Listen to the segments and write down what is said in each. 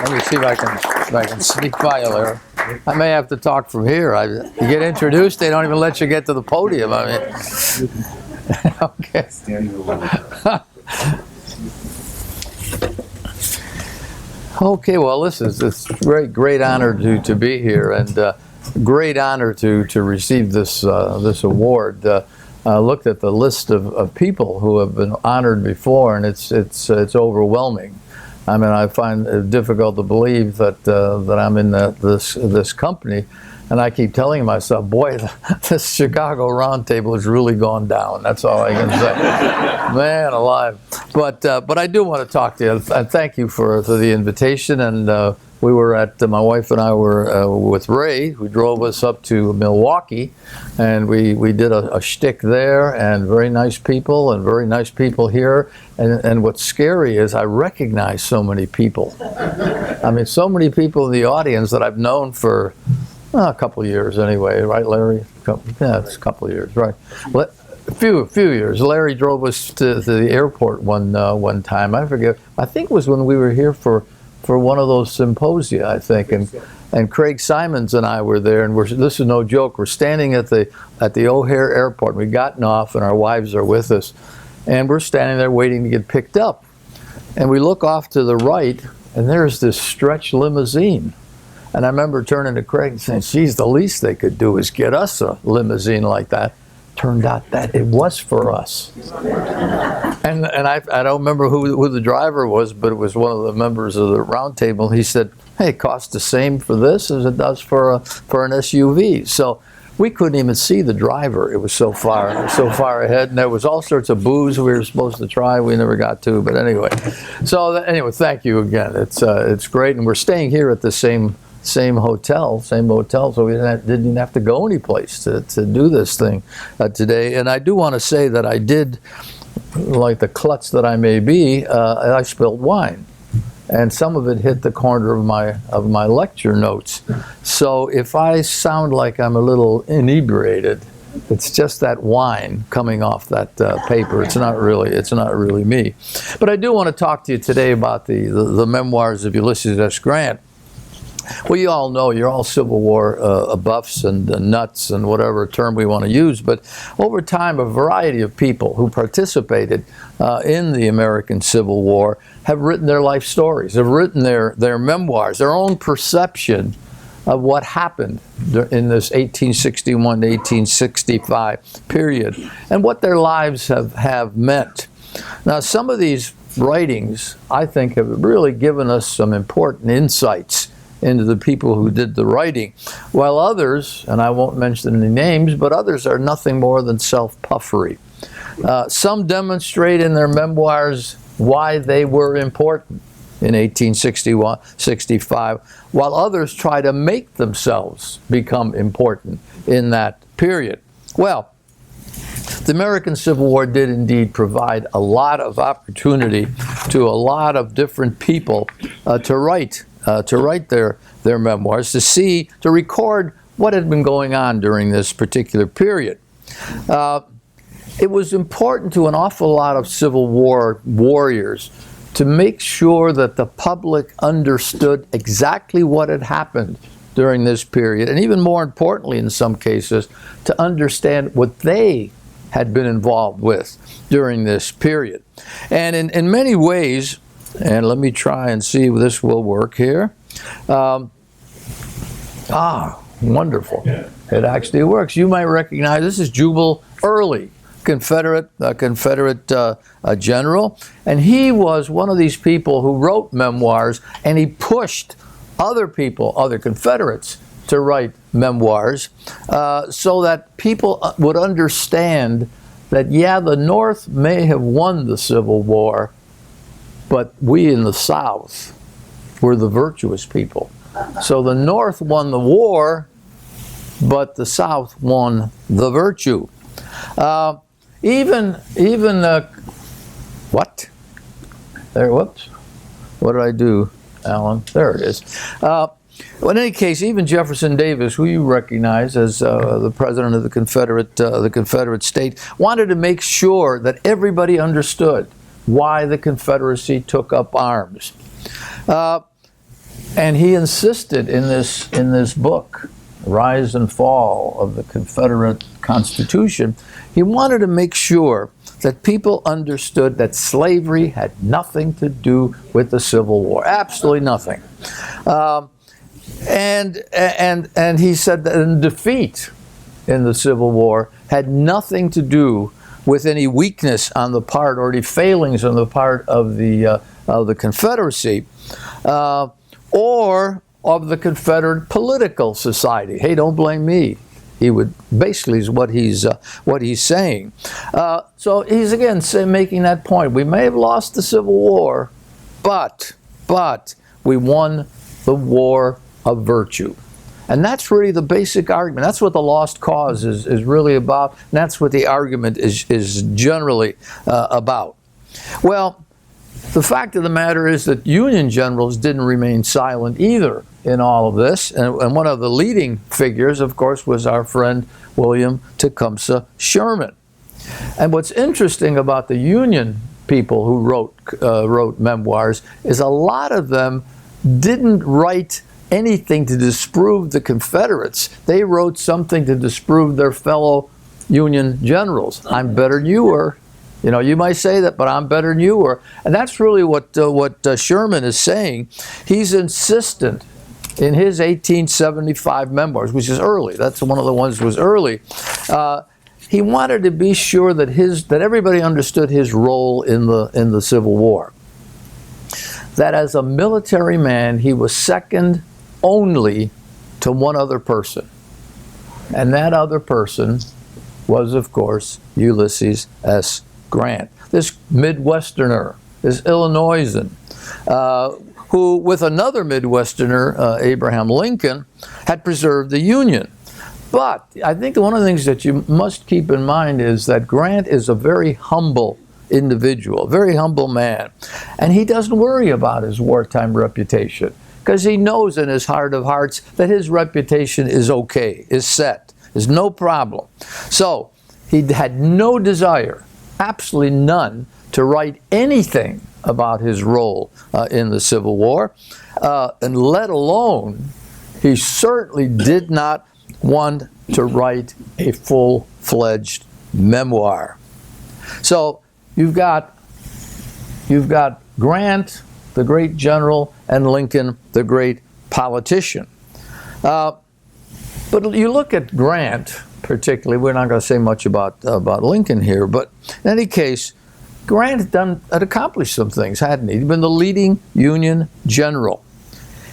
Let me see if I can sneak by you, Larry. I may have to talk from here. You get introduced, they don't even let you get to the podium. I mean, okay. Okay, well, this is great honor to be here, and great honor to receive this award. I looked at the list of people who have been honored before, and it's overwhelming. I mean, I find it difficult to believe that I'm in this company, and I keep telling myself, boy, this Chicago Roundtable has really gone down. That's all I can say. Man alive. But I do want to talk to you, and thank you for the invitation. And we were my wife and I were with Ray, who drove us up to Milwaukee, and we did a shtick there, and very nice people here. And what's scary is I recognize so many people. I mean, so many people in the audience that I've known for a couple of years anyway, right, Larry? Yeah, it's a couple of years, right? A few years. Larry drove us to the airport one time. I forget. I think it was when we were here for one of those symposia, I think, and Craig Simons and I were there, and this is no joke. We're standing at the O'Hare Airport. We've gotten off, and our wives are with us, and we're standing there waiting to get picked up, and we look off to the right, and there's this stretch limousine. And I remember turning to Craig and saying, geez, the least they could do is get us a limousine like that. Turned out that it was for us. And I don't remember who the driver was, but it was one of the members of the round table. He said, hey, it costs the same for this as it does for an SUV. So we couldn't even see the driver. It was so far ahead, and there was all sorts of booze we were supposed to try. We never got to, but anyway. So anyway, thank you again. It's great, and we're staying here at the same hotel, so we didn't even have to go anyplace to do this thing today. And I do want to say that I did, like the klutz that I may be, I spilled wine, and some of it hit the corner of my lecture notes. So if I sound like I'm a little inebriated, it's just that wine coming off that paper. It's not really me. But I do want to talk to you today about the memoirs of Ulysses S. Grant. Well, you all know, you're all Civil War buffs and nuts and whatever term we want to use, but over time a variety of people who participated in the American Civil War have written their life stories, have written their memoirs, their own perception of what happened in this 1861 to 1865 period and what their lives have meant. Now, some of these writings, I think, have really given us some important insights into the people who did the writing, while others, and I won't mention any names, but others are nothing more than self-puffery. Some demonstrate in their memoirs why they were important in 1861-65, while others try to make themselves become important in that period. Well, the American Civil War did indeed provide a lot of opportunity to a lot of different people to write their memoirs, to record what had been going on during this particular period. It was important to an awful lot of Civil War warriors to make sure that the public understood exactly what had happened during this period, and even more importantly in some cases, to understand what they had been involved with during this period. And in many ways, and let me try and see if this will work here. Wonderful. It actually works. You might recognize, this is Jubal Early, Confederate general, and he was one of these people who wrote memoirs, and he pushed other people, other Confederates, to write memoirs so that people would understand that, yeah, the North may have won the Civil War, but we in the South were the virtuous people. So the North won the war, but the South won the virtue. What? There, whoops. What did I do, Alan? There it is. Well, in any case, even Jefferson Davis, who you recognize as the president of the Confederate state, wanted to make sure that everybody understood why the Confederacy took up arms. And he insisted in this book, Rise and Fall of the Confederate Constitution, he wanted to make sure that people understood that slavery had nothing to do with the Civil War, absolutely nothing. And he said that defeat in the Civil War had nothing to do with any weakness on the part or any failings on the part of the Confederacy or of the Confederate political society. Hey, don't blame me. He would basically is what he's saying. So he's again making that point. We may have lost the Civil War, but we won the war of virtue. And that's really the basic argument. That's what the lost cause is really about. And that's what the argument is generally about. Well, the fact of the matter is that Union generals didn't remain silent either in all of this. And one of the leading figures, of course, was our friend William Tecumseh Sherman. And what's interesting about the Union people who wrote memoirs is a lot of them didn't write anything to disprove the Confederates. They wrote something to disprove their fellow Union generals. I'm better than you were. You know, you might say that, but I'm better than you were. And that's really what Sherman is saying. He's insistent in his 1875 memoirs, which is early. That's one of the ones that was early. He wanted to be sure that everybody understood his role in the Civil War. That as a military man, he was second only to one other person. And that other person was, of course, Ulysses S. Grant, this Midwesterner, this Illinoisan, who, with another Midwesterner, Abraham Lincoln, had preserved the Union. But I think one of the things that you must keep in mind is that Grant is a very humble individual, very humble man. And he doesn't worry about his wartime reputation because he knows in his heart of hearts that his reputation is okay, is set, is no problem. So he had no desire, absolutely none, to write anything about his role in the Civil War, and let alone, he certainly did not want to write a full-fledged memoir. So you've got Grant, the great general, and Lincoln, the great politician. But you look at Grant, particularly, we're not going to say much about Lincoln here, but in any case, Grant had accomplished some things, hadn't he? He'd been the leading Union general.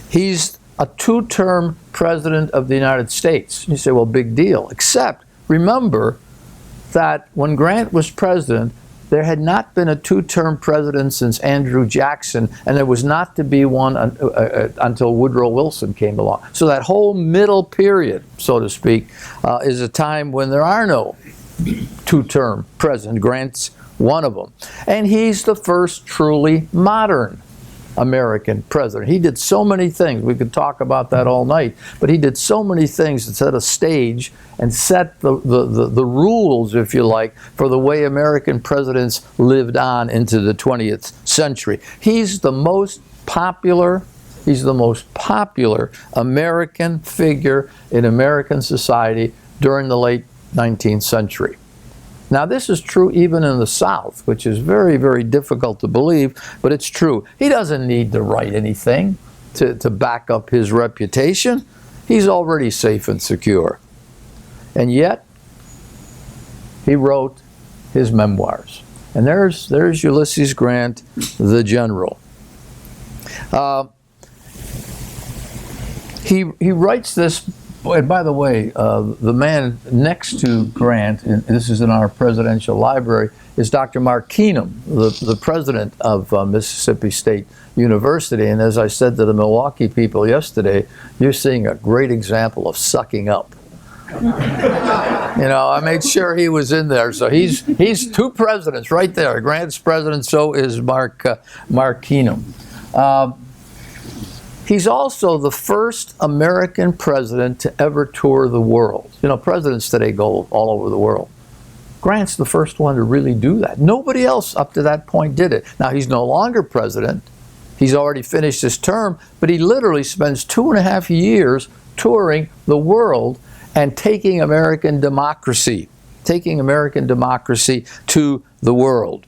He's a two-term president of the United States. You say, well, big deal. Except, remember that when Grant was president, there had not been a two-term president since Andrew Jackson, and there was not to be one until Woodrow Wilson came along. So that whole middle period, so to speak, is a time when there are no two-term president. Grant's one of them. And he's the first truly modern American president. He did so many things. We could talk about that all night. But he did so many things that set a stage and set the rules, if you like, for the way American presidents lived on into the 20th century. He's the most popular American figure in American society during the late 19th century. Now, this is true even in the South, which is very, very difficult to believe, but it's true. He doesn't need to write anything to back up his reputation. He's already safe and secure. And yet, he wrote his memoirs. And there's Ulysses Grant, the general. He writes this. And by the way, the man next to Grant, and this is in our presidential library, is Dr. Mark Keenum, the president of Mississippi State University. And as I said to the Milwaukee people yesterday, you're seeing a great example of sucking up. You know, I made sure he was in there. So he's two presidents right there. Grant's president, so is Mark Keenum. He's also the first American president to ever tour the world. You know, presidents today go all over the world. Grant's the first one to really do that. Nobody else up to that point did it. Now, he's no longer president, He's already finished his term, but he literally spends 2.5 years touring the world and taking American democracy to the world.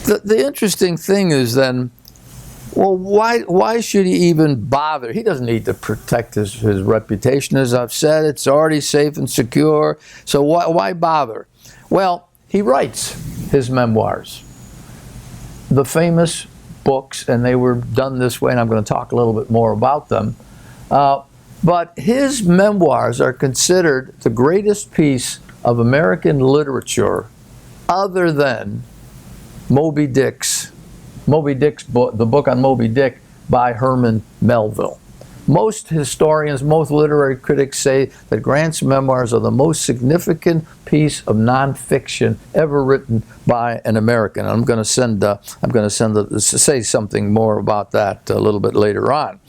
The interesting thing is then, well, why should he even bother? He doesn't need to protect his reputation. As I've said, it's already safe and secure. So why bother? Well, he writes his memoirs, the famous books, and they were done this way, and I'm going to talk a little bit more about them. But his memoirs are considered the greatest piece of American literature other than Moby Dick's book, the book on Moby Dick by Herman Melville. Most historians, most literary critics say that Grant's memoirs are the most significant piece of nonfiction ever written by an American. I'm going to say something more about that a little bit later on.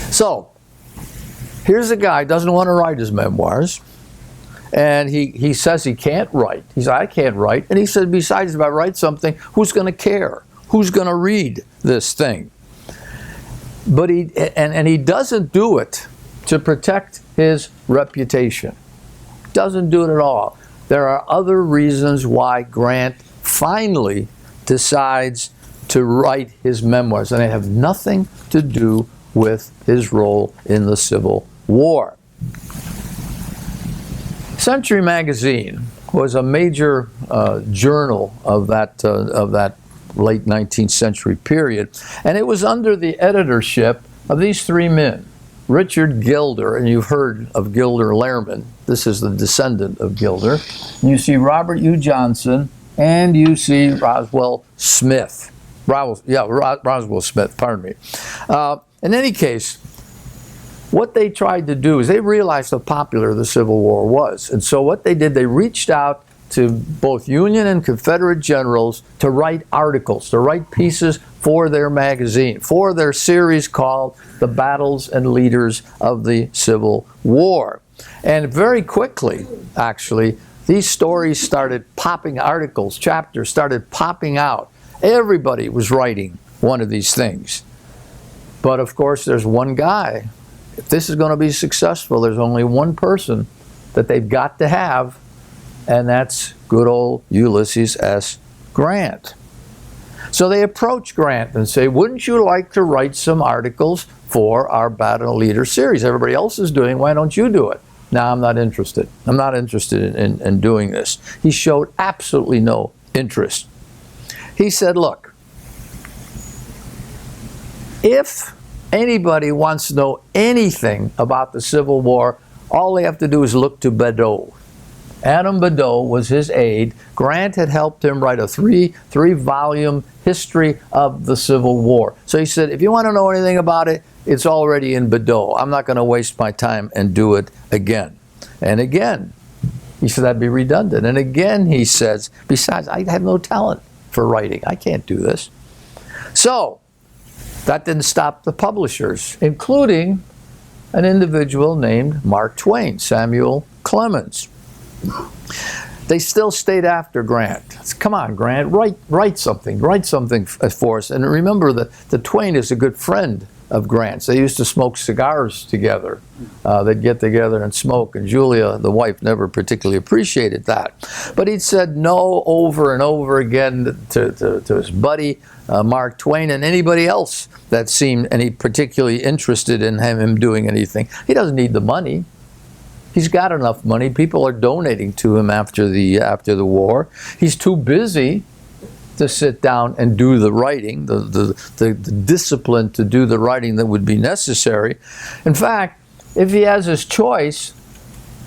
So here's a guy who doesn't want to write his memoirs. And he says he can't write. He says, I can't write. And he said, besides, if I write something, who's going to care? Who's going to read this thing? But he doesn't do it to protect his reputation. Doesn't do it at all. There are other reasons why Grant finally decides to write his memoirs, and they have nothing to do with his role in the Civil War. Century Magazine was a major journal of that late 19th century period, and it was under the editorship of these three men: Richard Gilder, and you've heard of Gilder Lehrman. This is the descendant of Gilder. You see Robert U. Johnson, and you see Roswell Smith. Roswell Smith, pardon me. In any case, what they tried to do is they realized how popular the Civil War was. And so what they did, they reached out to both Union and Confederate generals to write articles, to write pieces for their magazine, for their series called The Battles and Leaders of the Civil War. And very quickly, actually, these stories started popping, articles, chapters started popping out. Everybody was writing one of these things. But of course, there's one guy. If this is going to be successful, there's only one person that they've got to have, and that's good old Ulysses S. Grant. So they approach Grant and say, wouldn't you like to write some articles for our Battle Leader series? Everybody else is doing, why don't you do it? No, I'm not interested. I'm not interested in doing this. He showed absolutely no interest. He said, look, if anybody wants to know anything about the Civil War, all they have to do is look to Bestow. Adam Bestow was his aide. Grant had helped him write a three-volume history of the Civil War. So he said, if you want to know anything about it, it's already in Bestow. I'm not going to waste my time and do it again. And again, he said that'd be redundant. And again, he says, besides, I have no talent for writing. I can't do this. So that didn't stop the publishers, including an individual named Mark Twain, Samuel Clemens. They still stayed after Grant. Come on, Grant, write something for us. And remember that the Twain is a good friend of Grant's. They used to smoke cigars together. They'd get together and smoke, and Julia, the wife, never particularly appreciated that. But he'd said no over and over again to his buddy, Mark Twain, and anybody else that seemed any particularly interested in him doing anything. He doesn't need the money. He's got enough money. People are donating to him after the war. He's too busy to sit down and do the writing, the discipline to do the writing that would be necessary. In fact, if he has his choice,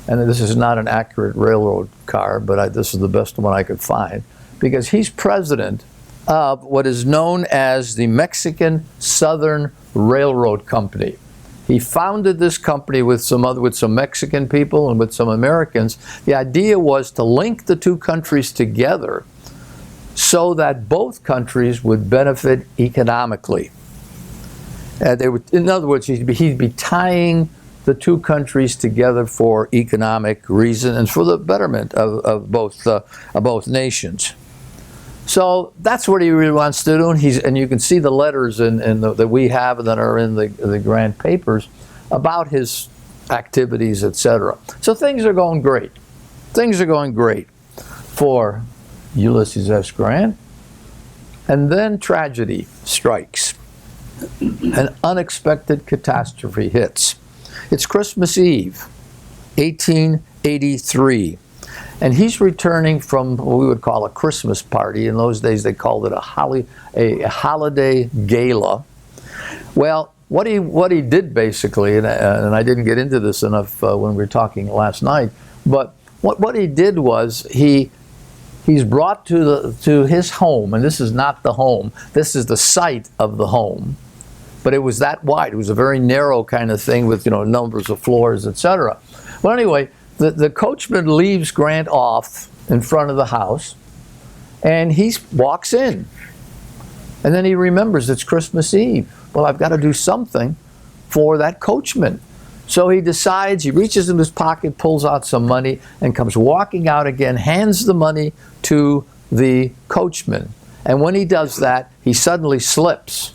and this is not an accurate railroad car, but this is the best one I could find, because he's president of what is known as the Mexican Southern Railroad Company. He founded this company with some Mexican people and with some Americans. The idea was to link the two countries together so that both countries would benefit economically. In other words, he'd be tying the two countries together for economic reason and for the betterment of both nations. So that's what he really wants to do, and you can see the letters that we have that are in the Grant papers about his activities, etc. So things are going great. Things are going great for Ulysses S. Grant. And then tragedy strikes. An unexpected catastrophe hits. It's Christmas Eve, 1883. And he's returning from what we would call a Christmas party. In those days, they called it a holiday gala. Well, what he did basically, and I didn't get into this enough when we were talking last night, but what he did was he's brought to his home, and this is not the home. This is the site of the home, but it was that wide. It was a very narrow kind of thing with numbers of floors, etc. Well, anyway. The coachman leaves Grant off in front of the house, and he walks in. And then he remembers it's Christmas Eve. Well, I've got to do something for that coachman. So he decides, he reaches in his pocket, pulls out some money, and comes walking out again, hands the money to the coachman. And when he does that, he suddenly slips,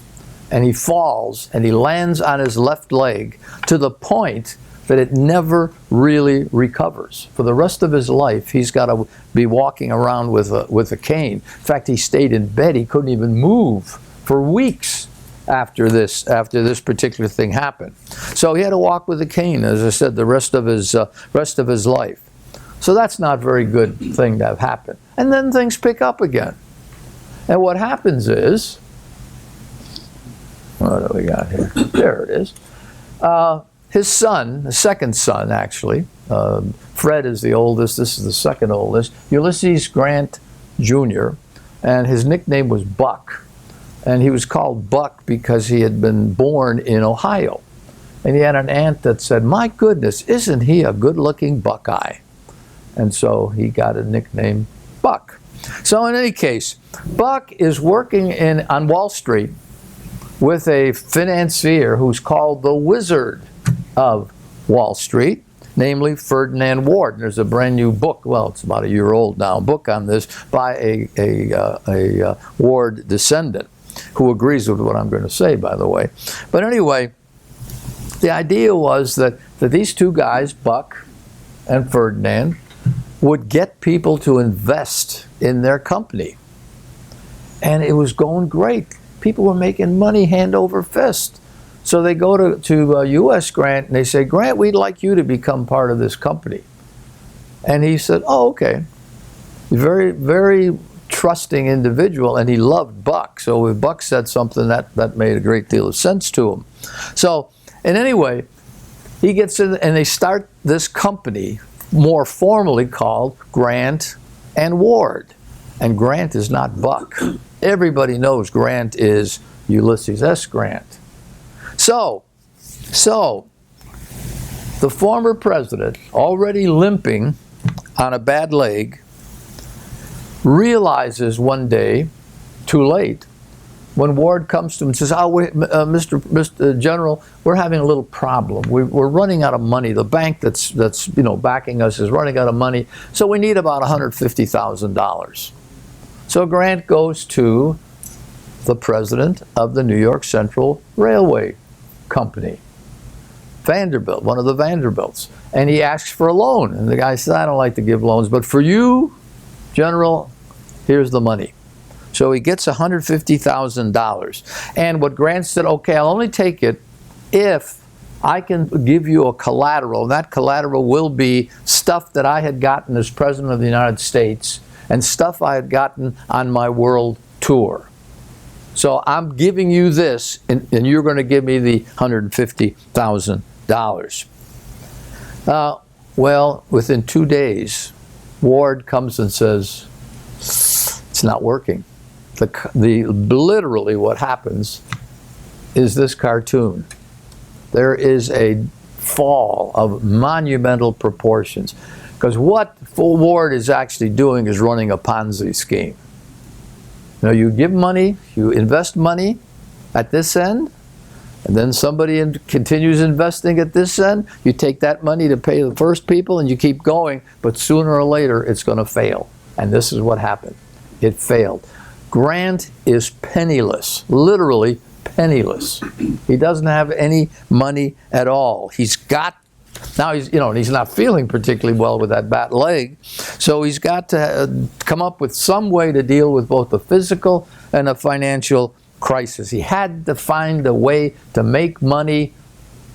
and he falls, and he lands on his left leg to the point that it never really recovers. For the rest of his life, he's got to be walking around with a cane. In fact, he stayed in bed. He couldn't even move for weeks after this particular thing happened. So he had to walk with a cane, as I said, the rest of his life. So that's not a very good thing to have happen. And then things pick up again. And what happens is, what do we got here? There it is. His son, the second son actually, Fred is the oldest, this is the second oldest, Ulysses Grant Jr., and his nickname was Buck. And he was called Buck because he had been born in Ohio. And he had an aunt that said, "My goodness, isn't he a good-looking Buckeye?" And so he got a nickname Buck. So in any case, Buck is working on Wall Street with a financier who's called the Wizard of Wall Street, namely Ferdinand Ward. And there's a brand new book, well, it's about a year old now, book on this by a Ward descendant who agrees with what I'm going to say, by the way. But anyway, the idea was that these two guys, Buck and Ferdinand, would get people to invest in their company. And it was going great. People were making money hand over fist. So they go to U.S. Grant and they say, "Grant, we'd like you to become part of this company." And he said, "Oh, okay." Very, very trusting individual, and he loved Buck. So if Buck said something, that made a great deal of sense to him. So, and anyway, he gets in and they start this company, more formally called Grant and Ward. And Grant is not Buck. Everybody knows Grant is Ulysses S. Grant. So, the former president, already limping on a bad leg, realizes one day, too late, when Ward comes to him and says, "Oh, Mr. General, we're having a little problem. We're running out of money. The bank that's backing us is running out of money, so we need about $150,000. So Grant goes to the president of the New York Central Railway Company, Vanderbilt, one of the Vanderbilts, and he asks for a loan. And the guy says, "I don't like to give loans, but for you, General, here's the money." So he gets $150,000. And what Grant said, "Okay, I'll only take it if I can give you a collateral. And that collateral will be stuff that I had gotten as President of the United States and stuff I had gotten on my world tour. So I'm giving you this, and you're going to give me the $150,000. Well, within 2 days, Ward comes and says, "It's not working." Literally what happens is this cartoon. There is a fall of monumental proportions. Because what Ward is actually doing is running a Ponzi scheme. You give money, you invest money at this end, and then somebody continues investing at this end. You take that money to pay the first people, and you keep going, but sooner or later it's going to fail. And this is what happened. It failed. Grant is penniless, literally penniless. He doesn't have any money at all. He's got, now he's not feeling particularly well with that bad leg, so he's got to come up with some way to deal with both the physical and the financial crisis. He had to find a way to make money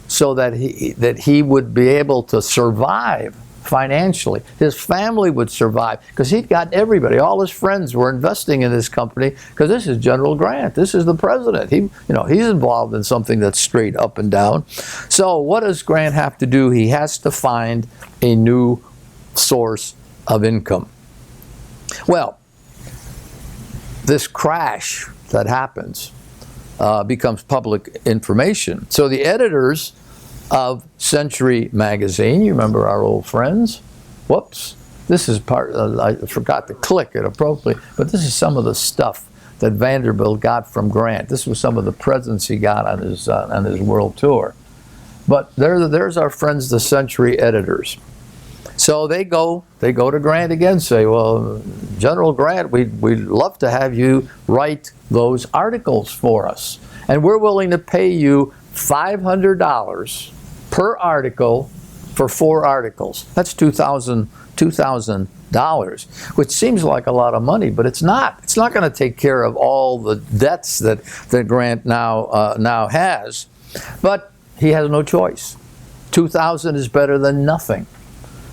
so that he would be able to survive financially. His family would survive because he'd got everybody. All his friends were investing in this company because this is General Grant. This is the president. He's involved in something that's straight up and down. So what does Grant have to do? He has to find a new source of income. Well, this crash that happens becomes public information. So the editors of Century magazine, you remember our old friends? Whoops, this is part, I forgot to click it appropriately, but this is some of the stuff that Vanderbilt got from Grant. This was some of the presents he got on his world tour. But there's our friends, the Century editors. So they go to Grant again, say, well, General Grant, we'd love to have you write those articles for us. And we're willing to pay you $500 per article for 4 articles. That's $2,000, which seems like a lot of money, but it's not. It's not going to take care of all the debts that Grant now has. But he has no choice. $2,000 is better than nothing.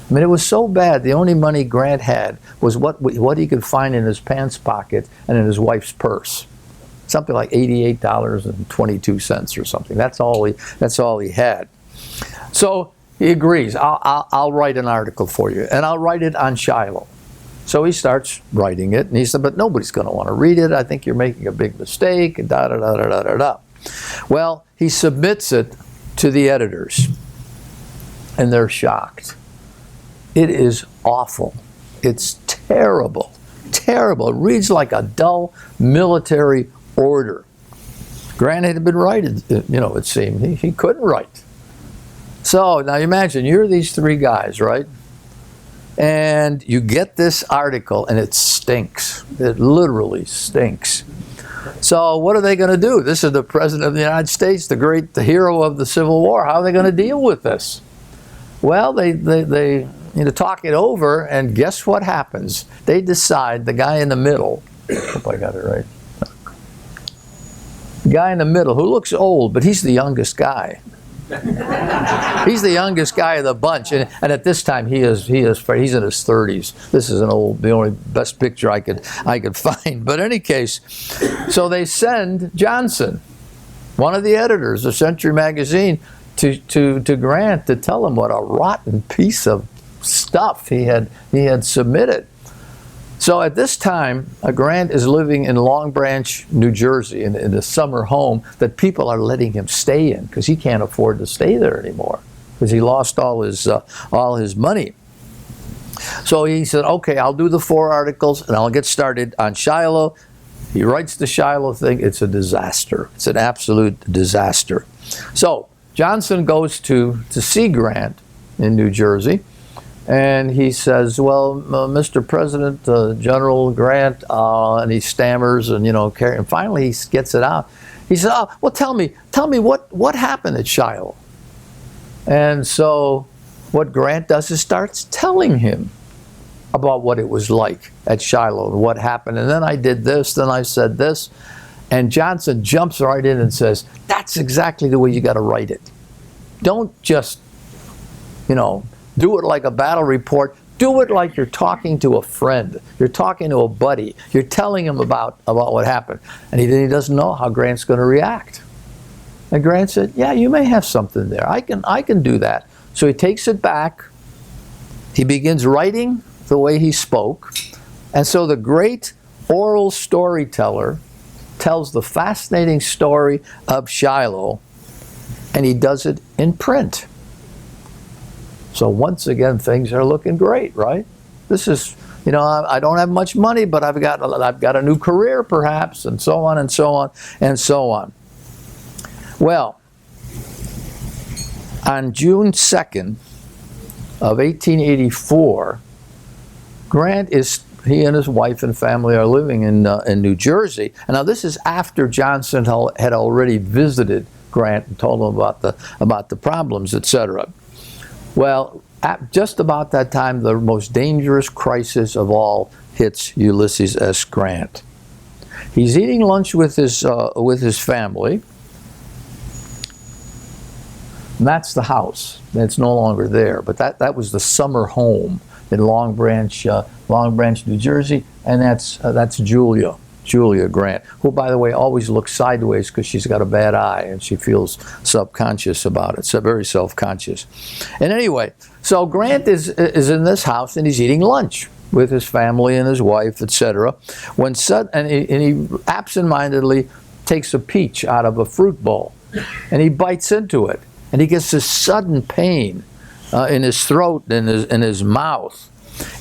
I mean, it was so bad, the only money Grant had was what he could find in his pants pocket and in his wife's purse. Something like $88.22 or something. That's all he had. So he agrees, I'll write an article for you, and I'll write it on Shiloh. So he starts writing it, and he said, but nobody's going to want to read it. I think you're making a big mistake, and da-da-da-da-da-da. Well, he submits it to the editors, and they're shocked. It is awful. It's terrible, terrible. It reads like a dull military order. Grant had been writing, it seemed. He couldn't write. So now you imagine, you're these 3 guys, right? And you get this article, and it stinks. It literally stinks. So what are they going to do? This is the President of the United States, the hero of the Civil War. How are they going to deal with this? Well, they talk it over, and guess what happens? They decide, the guy in the middle, hope I got it right. The guy in the middle, who looks old, but he's the youngest guy. He's the youngest guy of the bunch, and at this time he's in his 30s. This is the only best picture I could find. But in any case, so they send Johnson, one of the editors of Century magazine, to Grant to tell him what a rotten piece of stuff he had submitted. So at this time, Grant is living in Long Branch, New Jersey, in the summer home that people are letting him stay in because he can't afford to stay there anymore because he lost all his money. So he said, okay, I'll do the 4 articles and I'll get started on Shiloh. He writes the Shiloh thing. It's a disaster. It's an absolute disaster. So Johnson goes to see Grant in New Jersey. And he says, well, Mr. President, General Grant, and he stammers and, and finally he gets it out. He says, oh, well, tell me what happened at Shiloh? And so what Grant does is starts telling him about what it was like at Shiloh and what happened. And then I did this, then I said this. And Johnson jumps right in and says, that's exactly the way you got to write it. Don't just, do it like a battle report. Do it like you're talking to a friend. You're talking to a buddy. You're telling him about what happened. And he doesn't know how Grant's going to react. And Grant said, yeah, you may have something there. I can do that. So he takes it back. He begins writing the way he spoke. And so the great oral storyteller tells the fascinating story of Shiloh, and he does it in print. So once again, things are looking great, right? This is, I don't have much money, but I've got a new career perhaps, and so on and so on and so on. Well, on June 2nd of 1884, Grant is he and his wife and family are living in New Jersey. And now this is after Johnson had already visited Grant and told him about the problems, etc. Well, at just about that time, the most dangerous crisis of all hits Ulysses S. Grant. He's eating lunch with his family. And that's the house. It's no longer there, but that was the summer home in Long Branch, New Jersey, and that's Julia Grant, who, by the way, always looks sideways because she's got a bad eye and she feels subconscious about it, so very self-conscious. And anyway, so Grant is in this house and he's eating lunch with his family and his wife, etc. And he absentmindedly takes a peach out of a fruit bowl and he bites into it. And he gets this sudden pain in his throat and in his mouth.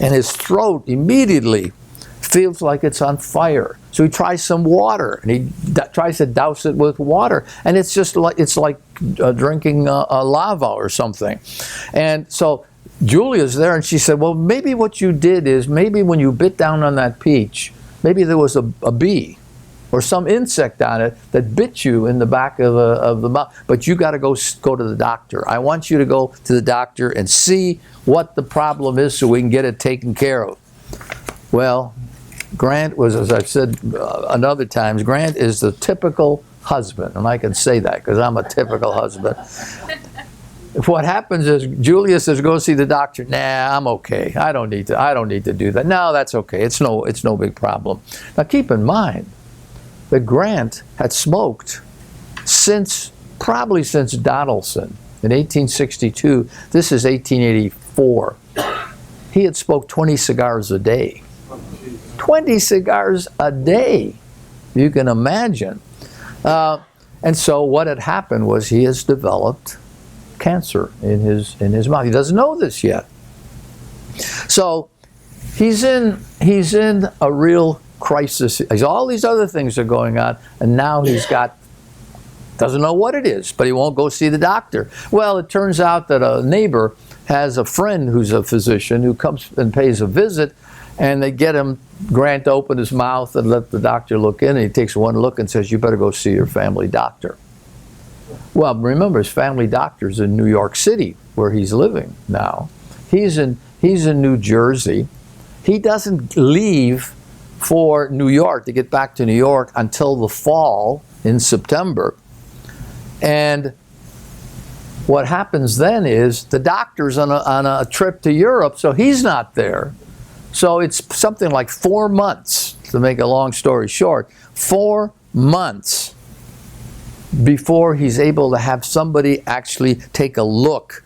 And his throat immediately feels like it's on fire. So he tries some water, and he tries to douse it with water. And it's just like, drinking lava or something. And so Julia's there, and she said, well, maybe what you did is, maybe when you bit down on that peach, maybe there was a bee or some insect on it that bit you in the back of the mouth. But you got to go to the doctor. I want you to go to the doctor and see what the problem is so we can get it taken care of. Well, Grant was, as I've said another times, Grant is the typical husband, and I can say that because I'm a typical husband. What happens is Julia says, go see the doctor. Nah, I'm okay. I don't need to do that. No, that's okay. It's no big problem. Now keep in mind that Grant had smoked probably since Donaldson in 1862. This is 1884. He had smoked 20 cigars a day. 20 cigars a day. You can imagine. And so what had happened was he has developed cancer in his mouth. He doesn't know this yet. So he's in a real crisis. All these other things are going on, and now doesn't know what it is, but he won't go see the doctor. Well, it turns out that a neighbor has a friend who's a physician who comes and pays a visit, and they get Grant to open his mouth and let the doctor look in, and he takes one look and says, you better go see your family doctor. Well, remember, his family doctor's in New York City, where he's living now. He's in New Jersey. He doesn't leave for New York, to get back to New York, until the fall in September. And what happens then is the doctor's on a trip to Europe, so he's not there. So it's something like 4 months, to make a long story short, 4 months before he's able to have somebody actually take a look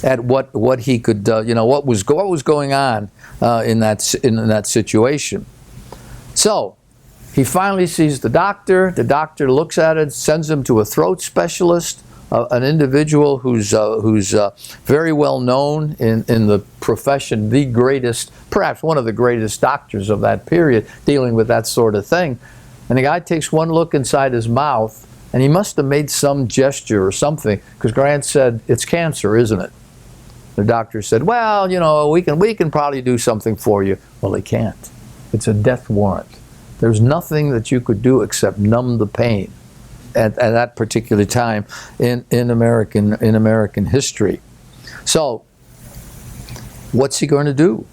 at what he could, what was going on in that situation. So he finally sees the doctor. The doctor looks at it, sends him to a throat specialist, an individual who's very well known in the profession, the greatest, perhaps one of the greatest doctors of that period, dealing with that sort of thing. And the guy takes one look inside his mouth, and he must have made some gesture or something, because Grant said, it's cancer, isn't it? The doctor said, well, we can probably do something for you. Well, he can't. It's a death warrant. There's nothing that you could do except numb the pain at that particular time in American history. So, what's he going to do?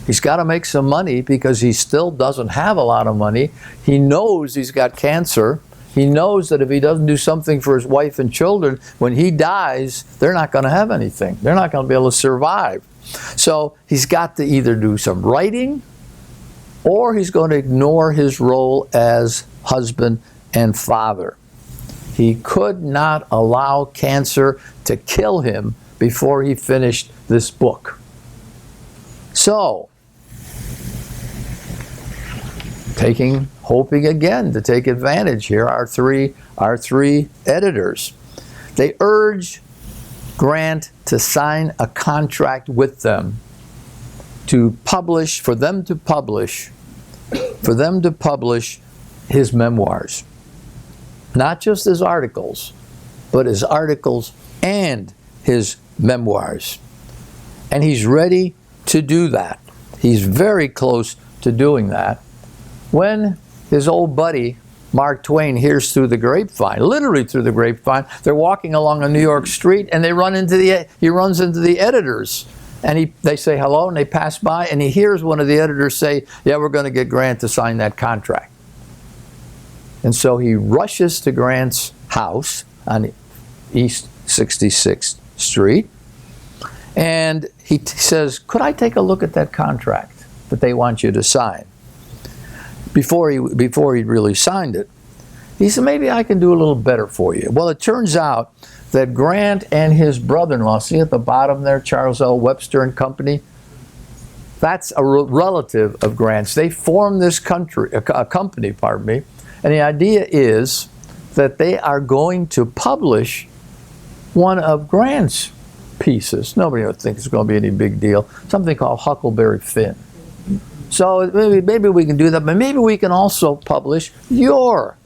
He's got to make some money because he still doesn't have a lot of money. He knows he's got cancer. He knows that if he doesn't do something for his wife and children, when he dies, they're not going to have anything. They're not going to be able to survive. So he's got to either do some writing, or he's going to ignore his role as husband and father. He could not allow cancer to kill him before he finished this book. So, hoping again to take advantage here, our three editors. They urge Grant to sign a contract with them for them to publish his memoirs. Not just his articles, but his articles and his memoirs. And he's ready to do that. He's very close to doing that when his old buddy Mark Twain hears through the grapevine, literally through the grapevine. They're walking along a New York street, and he runs into the editors, and they say hello, and they pass by, and he hears one of the editors say, "Yeah, we're going to get Grant to sign that contract." And so he rushes to Grant's house on East 66th Street, and he says, "Could I take a look at that contract that they want you to sign?" Before he really signed it, he said, "Maybe I can do a little better for you." Well, it turns out that Grant and his brother-in-law, see at the bottom there, Charles L. Webster and Company, that's a relative of Grant's. They formed this company, pardon me, and the idea is that they are going to publish one of Grant's pieces. Nobody would think it's going to be any big deal. Something called Huckleberry Finn. So maybe we can do that, but maybe we can also publish your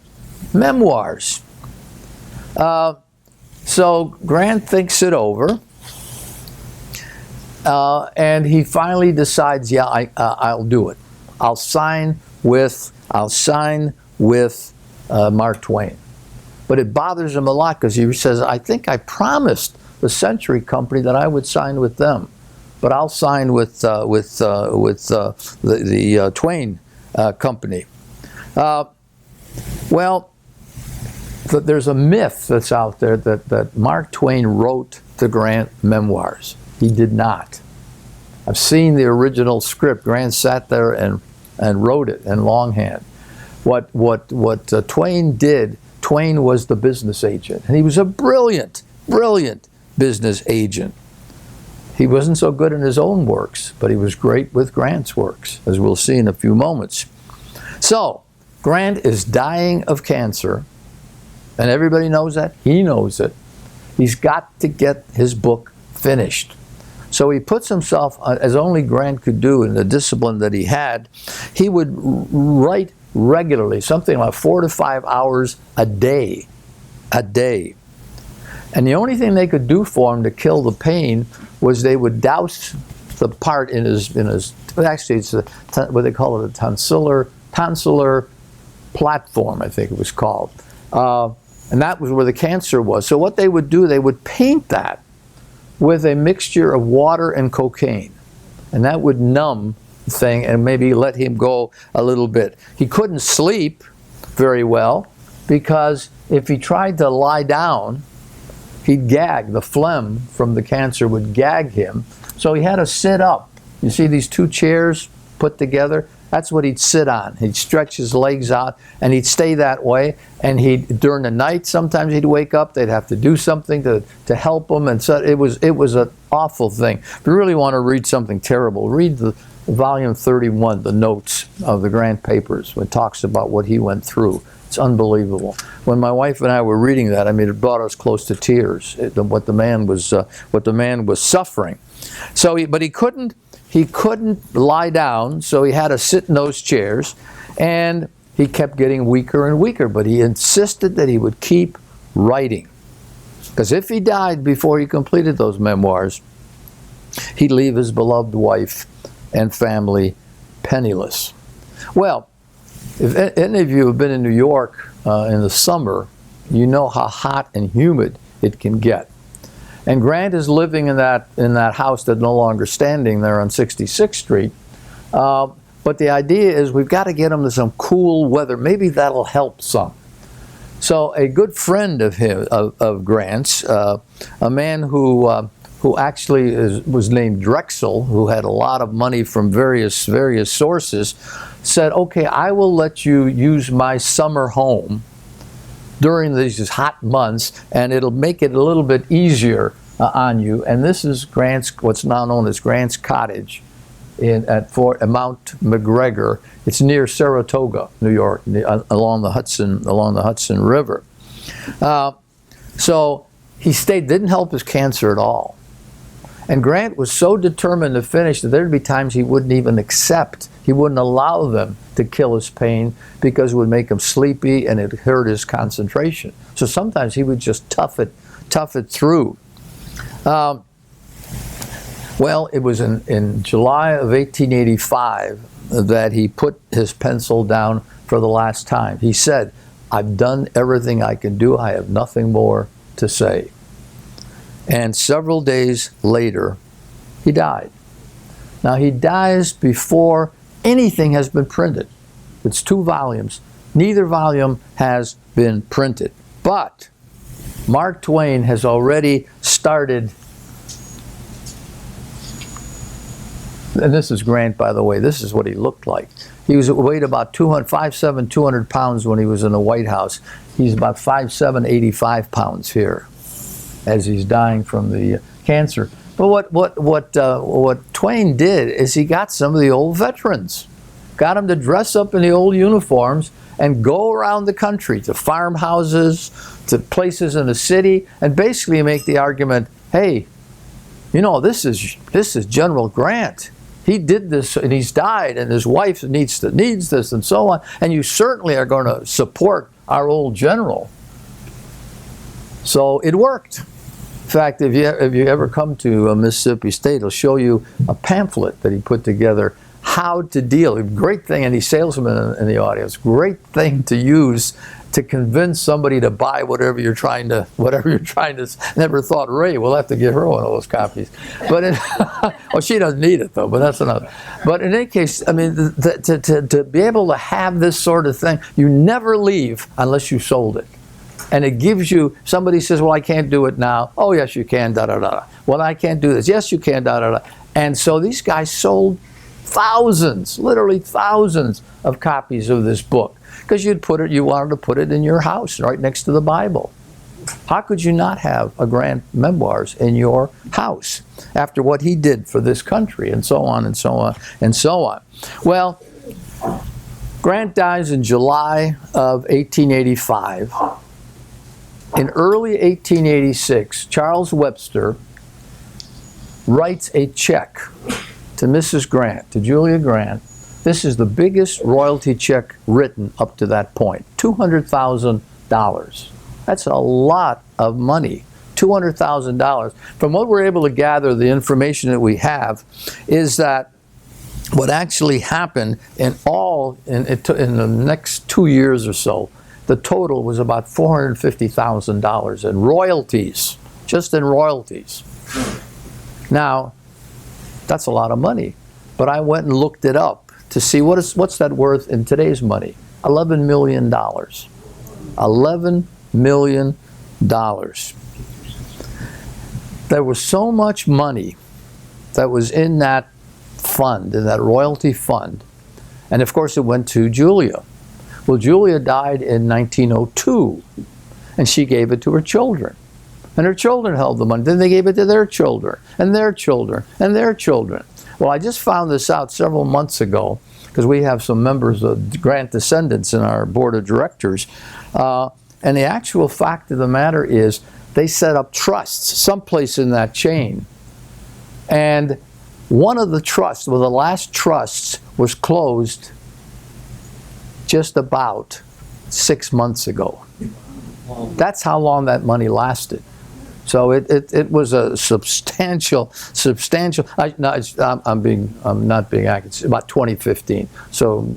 memoirs. So Grant thinks it over, and he finally decides, "Yeah, I'll do it. I'll sign with Mark Twain." But it bothers him a lot because he says, "I think I promised the Century Company that I would sign with them, but I'll sign with the Twain Company." Well, there's a myth that's out there that Mark Twain wrote the Grant memoirs. He did not. I've seen the original script. Grant sat there and wrote it in longhand. What Twain did, Twain was the business agent, and he was a brilliant business agent. He wasn't so good in his own works, but he was great with Grant's works, as we'll see in a few moments. So, Grant is dying of cancer, and everybody knows that. He knows it. He's got to get his book finished. So he puts himself, as only Grant could do in the discipline that he had, he would write regularly, something like 4 to 5 hours a day. And the only thing they could do for him to kill the pain was they would douse the part in his actually it's what they call it, a tonsillar platform, I think it was called. And that was where the cancer was. So what they would do, they would paint that with a mixture of water and cocaine. And that would numb the thing and maybe let him go a little bit. He couldn't sleep very well because if he tried to lie down, he'd gag. The phlegm from the cancer would gag him. So he had to sit up. You see these two chairs put together? That's what he'd sit on. He'd stretch his legs out, and he'd stay that way. And during the night, sometimes he'd wake up. They'd have to do something to help him. And so it was an awful thing. If you really want to read something terrible, read the volume 31, the notes of the Grant papers, when it talks about what he went through. It's unbelievable. When my wife and I were reading that, I mean, it brought us close to tears. What the man was suffering. So, but he couldn't lie down, so he had to sit in those chairs, and he kept getting weaker and weaker. But he insisted that he would keep writing, because if he died before he completed those memoirs, he'd leave his beloved wife and family penniless. Well, if any of you have been in New York in the summer, you know how hot and humid it can get. And Grant is living in that house that's no longer standing there on 66th Street. But the idea is we've got to get him to some cool weather. Maybe that'll help some. So a good friend of him, of Grant's, a man who actually was named Drexel, who had a lot of money from various sources, said, "Okay, I will let you use my summer home during these hot months, and it'll make it a little bit easier on you." And this is Grant's, what's now known as Grant's Cottage, at Mount McGregor. It's near Saratoga, New York, along the Hudson River. So he stayed. Didn't help his cancer at all. And Grant was so determined to finish that there'd be times he wouldn't even accept. He wouldn't allow them to kill his pain because it would make him sleepy and it hurt his concentration. So sometimes he would just tough it through. Well, it was in July of 1885 that he put his pencil down for the last time. He said, "I've done everything I can do. I have nothing more to say." And several days later, he died. Now, he dies before anything has been printed. It's 2 volumes. Neither volume has been printed. But Mark Twain has already started. And this is Grant, by the way. This is what he looked like. He weighed about 5'7", 200 pounds when he was in the White House. He's about 5'7", 85 pounds here, as he's dying from the cancer. But what Twain did is he got some of the old veterans, got them to dress up in the old uniforms and go around the country to farmhouses, to places in the city, and basically make the argument, hey, you know, this is General Grant. He did this and he's died, and his wife needs this, and so on, and you certainly are going to support our old general. So it worked. In fact, if you ever come to Mississippi State, he'll show you a pamphlet that he put together, how to deal. Great thing, any salesman in the audience, great thing to use to convince somebody to buy whatever you're trying to. Never thought Ray, we'll have to get her one of those copies. But well, she doesn't need it though. But that's another. But in any case, I mean, to be able to have this sort of thing, you never leave unless you sold it. And it gives you, somebody says, well, I can't do it now. Oh, yes, you can, da-da-da. Well, I can't do this. Yes, you can, da-da-da. And so these guys sold thousands, literally thousands of copies of this book. Because you wanted to put it in your house, right next to the Bible. How could you not have a Grant Memoirs in your house after what he did for this country, and so on, and so on, and so on? Well, Grant dies in July of 1885. In early 1886, Charles Webster writes a check to Mrs. Grant, to Julia Grant. This is the biggest royalty check written up to that point, $200,000. That's a lot of money, $200,000. From what we're able to gather, the information that we have is that what actually happened in the next 2 years or so, the total was about $450,000 in royalties, just in royalties. Now, that's a lot of money, but I went and looked it up to see what's that worth in today's money. $11 million. $11 million. There was so much money that was in that fund, in that royalty fund, and of course it went to Julia. Well, Julia died in 1902, and she gave it to her children. And her children held the money. Then they gave it to their children, and their children, and their children. Well, I just found this out several months ago, because we have some members of Grant descendants in our board of directors. And the actual fact of the matter is they set up trusts someplace in that chain. And one of the trusts, well, the last trusts was closed just about 6 months ago. That's how long that money lasted. So it was a substantial. I'm not being accurate. It's about 2015. So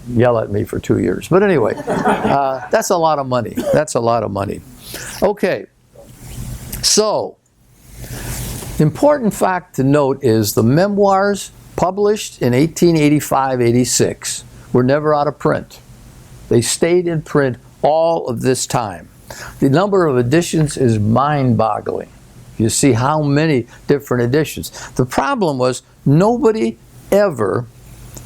yell at me for 2 years. But anyway, that's a lot of money. That's a lot of money. Okay. So, important fact to note is the memoirs published in 1885-86 were never out of print. They stayed in print all of this time. The number of editions is mind-boggling. You see how many different editions. The problem was nobody ever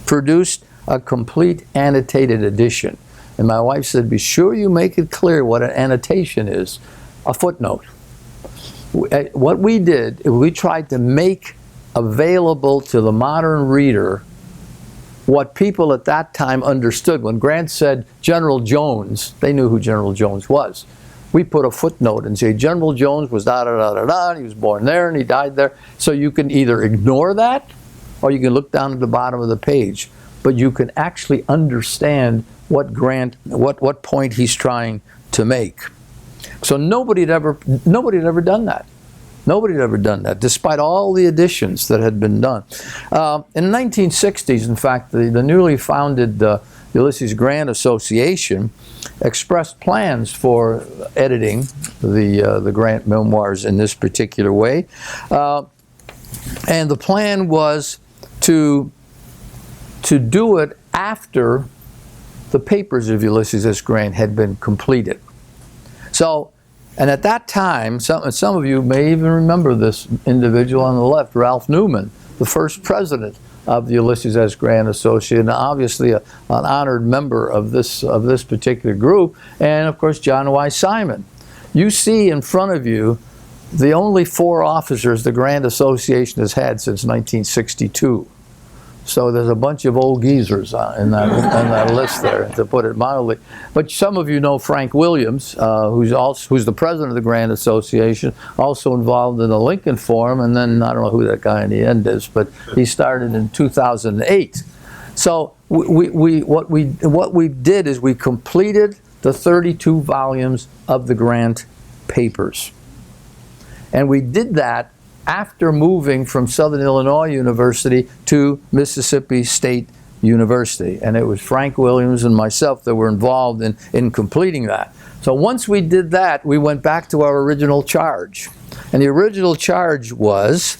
produced a complete annotated edition. And my wife said, be sure you make it clear what an annotation is, a footnote. What we did, we tried to make available to the modern reader what people at that time understood. When Grant said General Jones, they knew who General Jones was. We put a footnote and say General Jones was da-da-da-da-da, he was born there and he died there. So you can either ignore that or you can look down at the bottom of the page. But you can actually understand what what point he's trying to make. So nobody had ever done that. Nobody had ever done that, despite all the additions that had been done. In the 1960s, in fact, the newly founded Ulysses Grant Association expressed plans for editing the Grant memoirs in this particular way. And the plan was to do it after the papers of Ulysses S. Grant had been completed. So, and at that time, some of you may even remember this individual on the left, Ralph Newman, the first president of the Ulysses S. Grant Association, obviously an honored member of this particular group, and of course John Y. Simon. You see in front of you the only 4 officers the Grant Association has had since 1962. So there's a bunch of old geezers in that list there, to put it mildly. But some of you know Frank Williams, who's the president of the Grant Association, also involved in the Lincoln Forum, and then I don't know who that guy in the end is, but he started in 2008. So what we did is we completed the 32 volumes of the Grant papers, and we did that after moving from Southern Illinois University to Mississippi State University. And it was Frank Williams and myself that were involved in completing that. So once we did that, we went back to our original charge. And the original charge was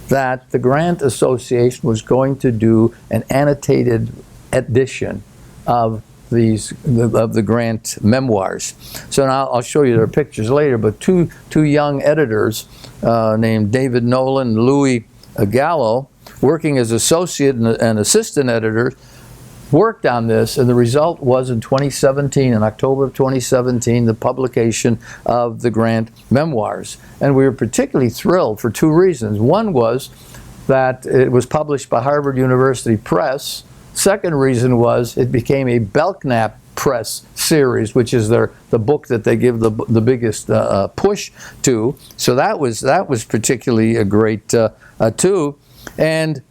that the Grant Association was going to do an annotated edition of the Grant memoirs. So now I'll show you their pictures later, but two young editors named David Nolan and Louis Gallo, working as associate and assistant editors, worked on this, and the result was in 2017, in October of 2017, the publication of the Grant memoirs. And we were particularly thrilled for 2 reasons. One was that it was published by Harvard University Press. Second reason was it became a Belknap Press series, which is the book that they give the biggest push to. So that was particularly a great too. And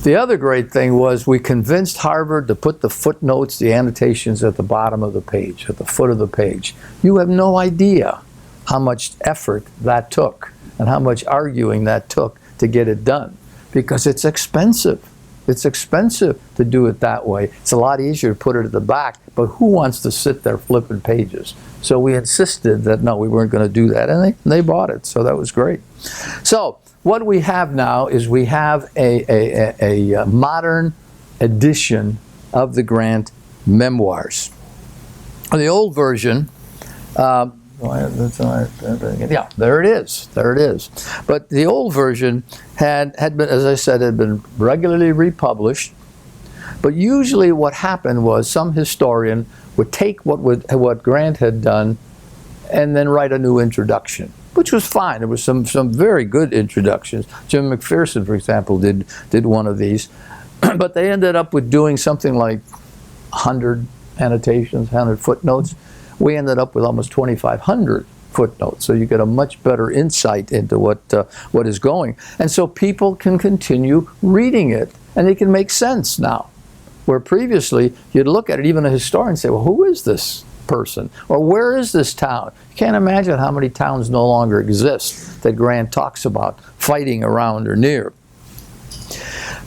the other great thing was we convinced Harvard to put the footnotes, the annotations at the bottom of the page, at the foot of the page. You have no idea how much effort that took and how much arguing that took to get it done, because it's expensive. It's expensive to do it that way. It's a lot easier to put it at the back, but who wants to sit there flipping pages? So we insisted that no, we weren't going to do that, and they bought it, so that was great. So what we have now is we have a modern edition of the Grant memoirs. The old version, yeah, there it is. There it is. But the old version had been, as I said, had been regularly republished. But usually what happened was some historian would take what Grant had done and then write a new introduction, which was fine. There was some very good introductions. Jim McPherson, for example, did one of these. But they ended up with doing something like 100 annotations, 100 footnotes. We ended up with almost 2,500 footnotes, so you get a much better insight into what is going. And so people can continue reading it, and it can make sense now. Where previously, you'd look at it, even a historian, and say, well, who is this person? Or where is this town? You can't imagine how many towns no longer exist that Grant talks about fighting around or near.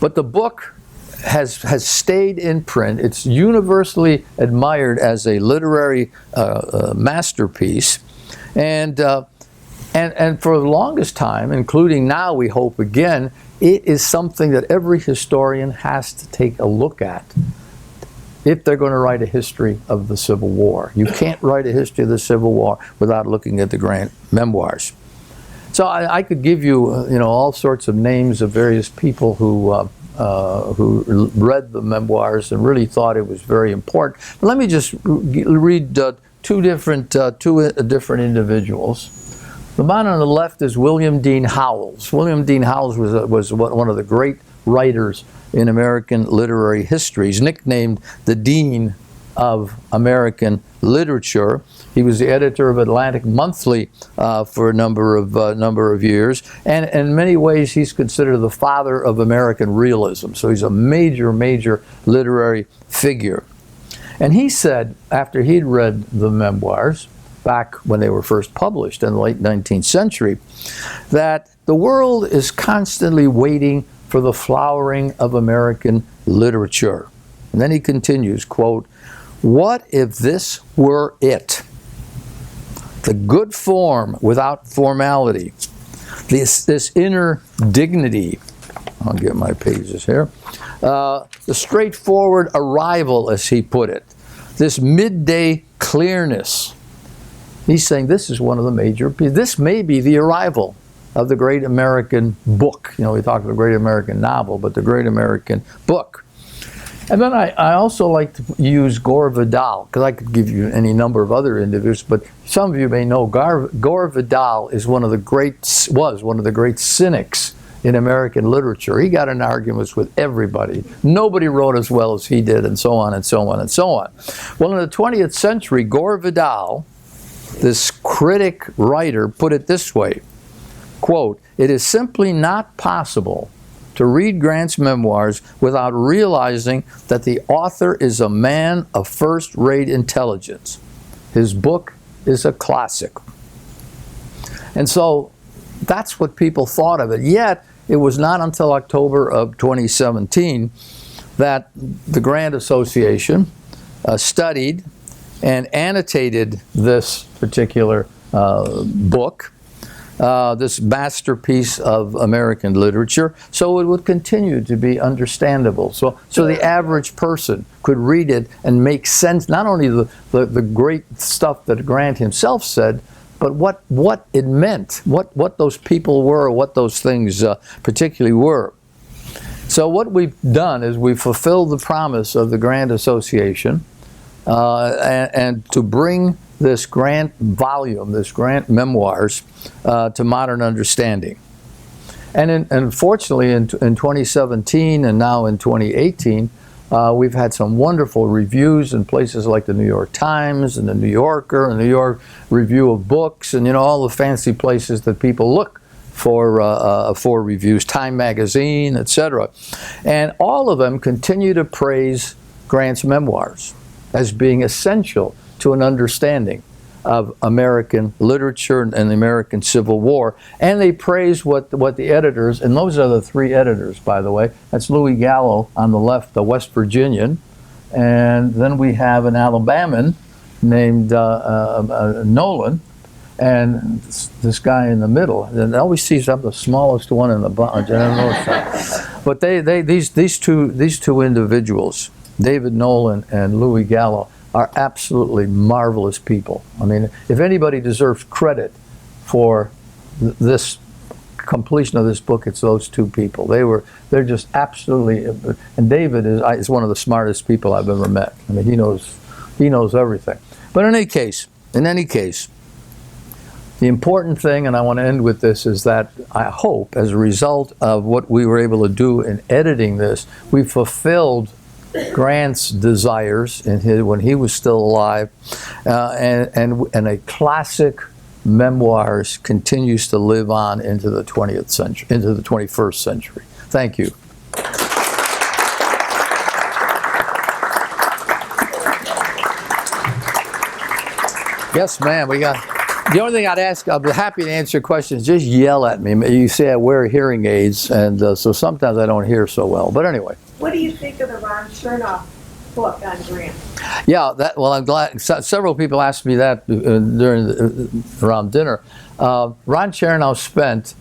But the book has stayed in print. It's universally admired as a literary masterpiece, and for the longest time, including now, we hope again, it is something that every historian has to take a look at if they're going to write a history of the Civil War. You can't write a history of the Civil War without looking at the Grant memoirs. So I could give you, all sorts of names of various people who read the memoirs and really thought it was very important. But let me just read two different individuals. The man on the left is William Dean Howells. William Dean Howells was one of the great writers in American literary history. He's nicknamed the Dean of American Literature. He was the editor of Atlantic Monthly for a number of years, and in many ways he's considered the father of American realism. So he's a major literary figure. And he said, after he'd read the memoirs, back when they were first published in the late 19th century, that the world is constantly waiting for the flowering of American literature. And then he continues, quote, "What if this were it? The good form without formality, this inner dignity," I'll get my pages here, the straightforward arrival, as he put it, this midday clearness. He's saying this is one of the major, this may be the arrival of the great American book. You know, we talk about the great American novel, but the great American book. And then I also like to use Gore Vidal, because I could give you any number of other individuals, but some of you may know Gore Vidal is was one of the great cynics in American literature. He got in arguments with everybody. Nobody wrote as well as he did, and so on and so on and so on. Well, in the 20th century, Gore Vidal, this critic writer, put it this way, quote, "It is simply not possible to read Grant's memoirs without realizing that the author is a man of first-rate intelligence. His book is a classic." And so that's what people thought of it. Yet, it was not until October of 2017 that the Grant Association studied and annotated this particular book, this masterpiece of American literature, so it would continue to be understandable. So the average person could read it and make sense, not only the great stuff that Grant himself said, but what it meant, what those people were, what those things particularly were. So what we've done is we've fulfilled the promise of the Grant Association and to bring this Grant volume, this Grant Memoirs, to modern understanding. And unfortunately, in 2017 and now in 2018, we've had some wonderful reviews in places like the New York Times and the New Yorker and the New York Review of Books, and all the fancy places that people look for reviews, Time Magazine, etc. And all of them continue to praise Grant's memoirs as being essential to an understanding of American literature and the American Civil War. And they praise what the editors, and those are the three editors, by the way. That's Louis Gallo on the left, the West Virginian. And then we have an Alabaman named Nolan, and this guy in the middle. And I always sees I'm the smallest one in the bunch. I don't know. But these two individuals, David Nolan and Louis Gallo, are absolutely marvelous people. I mean, if anybody deserves credit for this completion of this book, it's those two people. They're just absolutely, and David is one of the smartest people I've ever met. I mean, he knows everything. But in any case, the important thing, and I want to end with this, is that I hope, as a result of what we were able to do in editing this, we fulfilled Grant's desires when he was still alive, and a classic memoirs continues to live on into the 20th century, into the 21st century. Thank you. Yes, ma'am. The only thing I'd ask, I'll be happy to answer questions. Just yell at me. You say I wear hearing aids, and so sometimes I don't hear so well. But anyway. What do you think of the Ron Chernoff book on Grant? Yeah, well, I'm glad. Several people asked me that around dinner. Ron Chernoff spent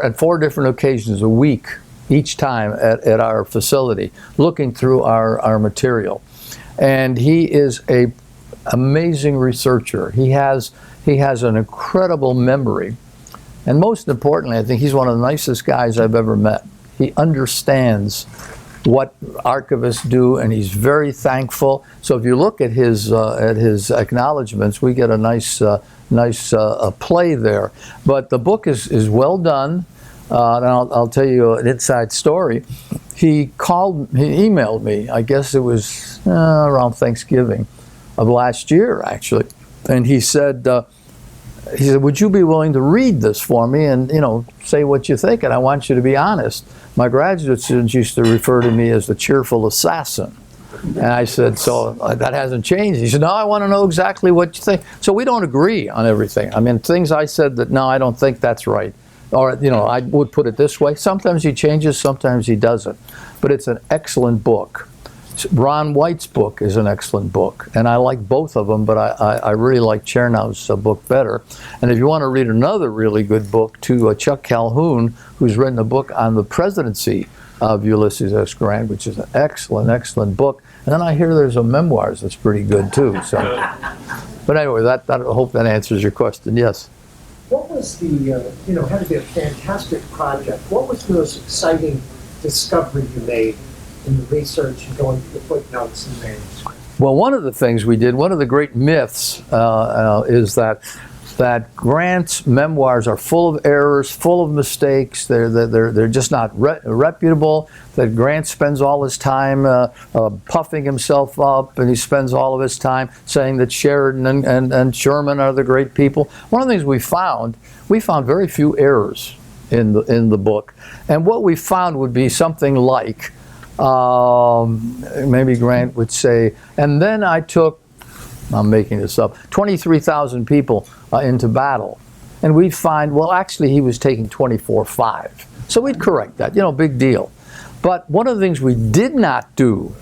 at four different occasions a week, each time at our facility, looking through our material, and he is a amazing researcher. He has an incredible memory, and most importantly, I think he's one of the nicest guys I've ever met. He understands what archivists do, and he's very thankful. So if you look at his acknowledgments, we get a nice play there. But the book is well done, and I'll tell you an inside story. He emailed me. I guess it was around Thanksgiving of last year, actually, and he said, "Would you be willing to read this for me and say what you think? And I want you to be honest. My graduate students used to refer to me as the cheerful assassin." And I said, so that hasn't changed. He said, no, I want to know exactly what you think. So we don't agree on everything. I mean, things I said that, no, I don't think that's right. Or, you know, I would put it this way. Sometimes he changes, sometimes he doesn't. But it's an excellent book. Ron White's book is an excellent book. And I like both of them, but I really like Chernow's book better. And if you want to read another really good book, to Chuck Calhoun, who's written a book on the presidency of Ulysses S. Grant, which is an excellent, excellent book. And then I hear there's a Memoirs that's pretty good too. So, but anyway, I hope that answers your question. Yes. What was the, you know, had to be a fantastic project. What was the most exciting discovery you made in the research and going to the footnotes and manuscript? Well, one of the things we did, one of the great myths is that Grant's memoirs are full of errors, full of mistakes. They're just not reputable. That Grant spends all his time puffing himself up, and he spends all of his time saying that Sheridan and Sherman are the great people. One of the things we found very few errors in the book, and what we found would be something like maybe Grant would say, and then I took, I'm making this up, 23,000 people into battle. And we'd find, well, actually he was taking 24,500. So we'd correct that, you know, big deal. But one of the things we did not do,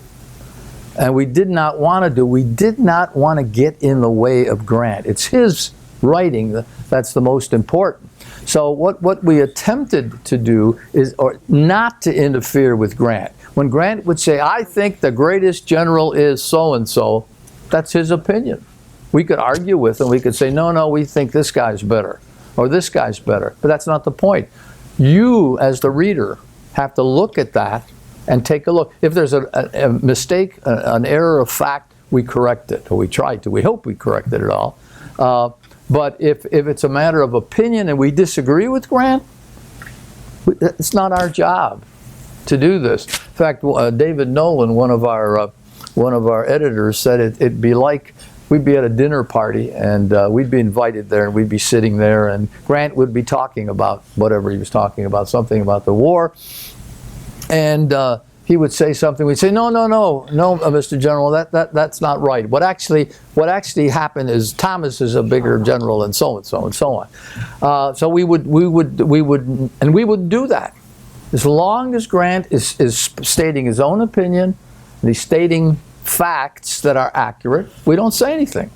and we did not want to do, we did not want to get in the way of Grant. It's his writing that's the most important. So what we attempted to do is not to interfere with Grant. When Grant would say, I think the greatest general is so-and-so, that's his opinion. We could argue with him. We could say, no, we think this guy's better, or this guy's better. But that's not the point. You, as the reader, have to look at that and take a look. If there's a mistake, an error of fact, we correct it, or we try to. We hope we corrected it all. But if it's a matter of opinion and we disagree with Grant, it's not our job to do this. In fact, David Nolan, one of our editors, said it'd be like we'd be at a dinner party and we'd be invited there and we'd be sitting there and Grant would be talking about whatever he was talking about, something about the war, and he would say something. We'd say, no, Mr. General, that's not right. What actually happened is Thomas is a bigger general and so and so and so on. So we would do that. As long as Grant is stating his own opinion, and he's stating facts that are accurate, we don't say anything.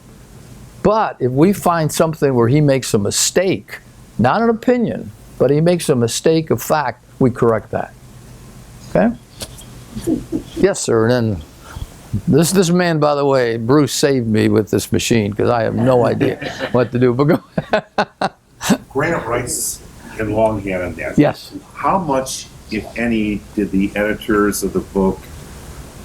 But if we find something where he makes a mistake, not an opinion, but he makes a mistake of fact, we correct that. Okay? Yes, sir. And then this man, by the way, Bruce saved me with this machine because I have no idea what to do. But go ahead. Grant writes in longhand and that. Yes. How much, if any, did the editors of the book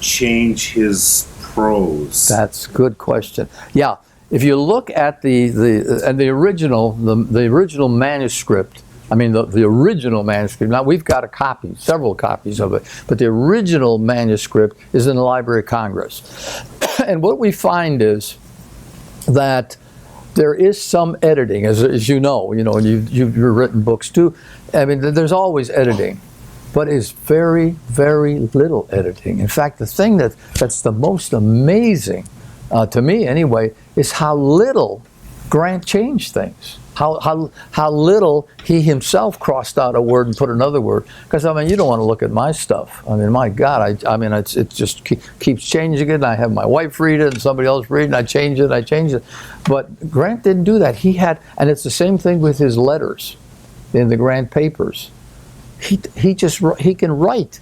change his prose? That's a good question. Yeah, if you look at the original manuscript, I mean the original manuscript. Now we've got a copy, several copies of it, but the original manuscript is in the Library of Congress. And what we find is that there is some editing, as you know, and you've written books too. I mean, there's always editing, but it's very, very little editing. In fact, the thing that's the most amazing, to me anyway, is how little Grant changed things. How little he himself crossed out a word and put another word. Because I mean, you don't want to look at my stuff. I mean, my God, it just keeps changing it. And I have my wife read it and somebody else read it. And I change it. But Grant didn't do that. He had, and it's the same thing with his letters in the Grant papers. He can write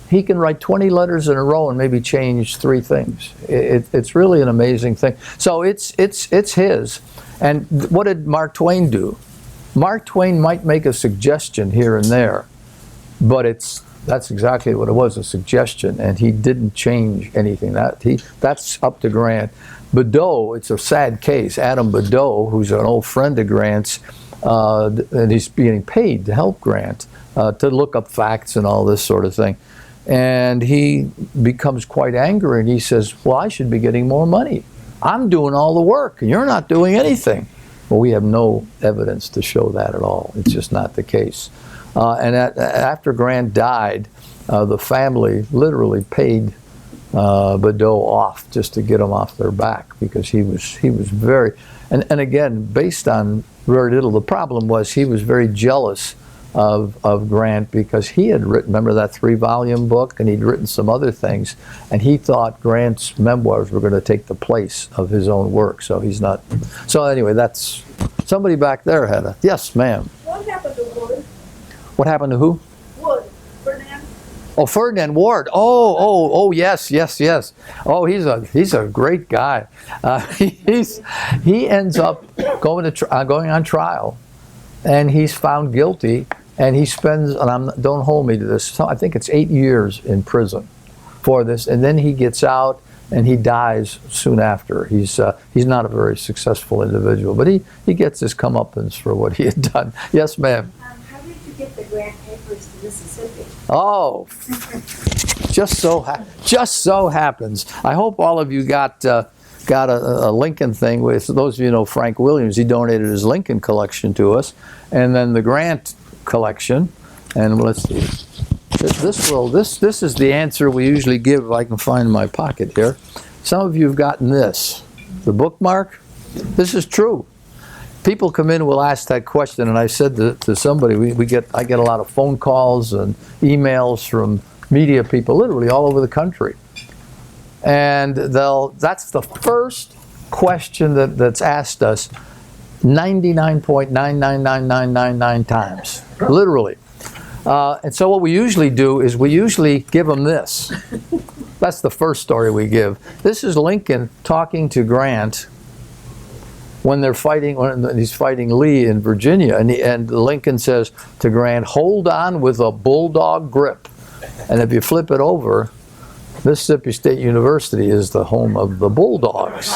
20 letters in a row and maybe change 3 things. It's really an amazing thing. So it's his. And what did Mark Twain do? Mark Twain might make a suggestion here and there, but that's exactly what it was, a suggestion, and he didn't change anything. That's up to Grant. Bestow, it's a sad case. Adam Bestow, who's an old friend of Grant's, and he's being paid to help Grant to look up facts and all this sort of thing. And he becomes quite angry and he says, well, I should be getting more money. I'm doing all the work and you're not doing anything. Well, we have no evidence to show that at all. It's just not the case. And after Grant died, the family literally paid bestow off just to get them off their back, because he was very, and again, based on very little. The problem was he was very jealous of Grant, because he had written, remember that 3-volume book, and he'd written some other things, and he thought Grant's memoirs were going to take the place of his own work. So he's not. So anyway, that's somebody back there had a yes, ma'am. What happened to Wood? What happened to who? Wood, Ferdinand? Oh, Ferdinand Ward. Oh, yes. Oh, he's a great guy. He ends up going on trial, and he's found guilty, and he spends, and don't hold me to this, so I think it's 8 years in prison for this, and then he gets out and he dies soon after. He's not a very successful individual, but he gets his comeuppance for what he had done. Yes, ma'am. How did you get the Grant papers to Mississippi? Oh, just so happens. I hope all of you got a Lincoln thing. With those of you who know Frank Williams, he donated his Lincoln collection to us, and then the Grant collection. And let's see, this is the answer we usually give. If I can find my pocket here. Some of you have gotten this, the bookmark. This is true. People come in and will ask that question, and I said to somebody, I get a lot of phone calls and emails from media people, literally all over the country, and that's the first question that's asked us 99.999999 times, literally. And so what we usually do is we usually give them this. That's the first story we give. This is Lincoln talking to Grant when he's fighting Lee in Virginia, and Lincoln says to Grant, "Hold on with a bulldog grip." And if you flip it over, Mississippi State University is the home of the Bulldogs.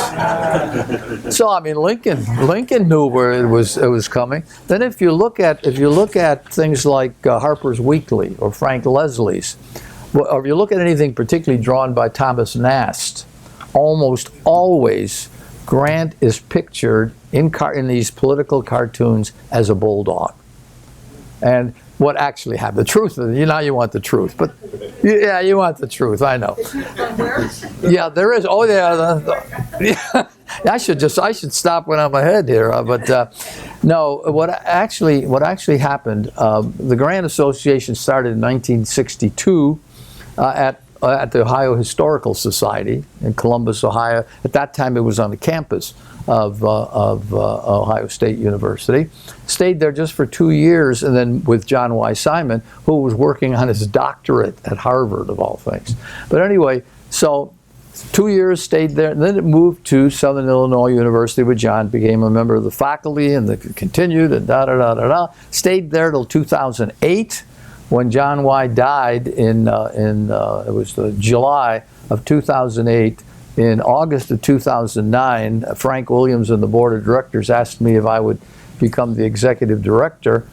So I mean, Lincoln knew where it was coming. Then if you look at things like Harper's Weekly or Frank Leslie's, or if you look at anything particularly drawn by Thomas Nast, almost always Grant is pictured in these political cartoons as a bulldog. And what actually happened, the truth of it, you want the truth, but yeah, you want the truth, I know. Yeah, there is. Oh yeah, I should stop when I'm ahead here, but no, what actually happened, the Grant Association started in 1962 at the Ohio Historical Society in Columbus, Ohio. At that time, it was on the campus of Ohio State University. Stayed there just for 2 years, and then with John Y. Simon, who was working on his doctorate at Harvard, of all things. But anyway, so 2 years stayed there, and then it moved to Southern Illinois University, where John became a member of the faculty, and continued, and Stayed there till 2008. When John Y. died it was July of 2008, in August of 2009, Frank Williams and the board of directors asked me if I would become the executive director,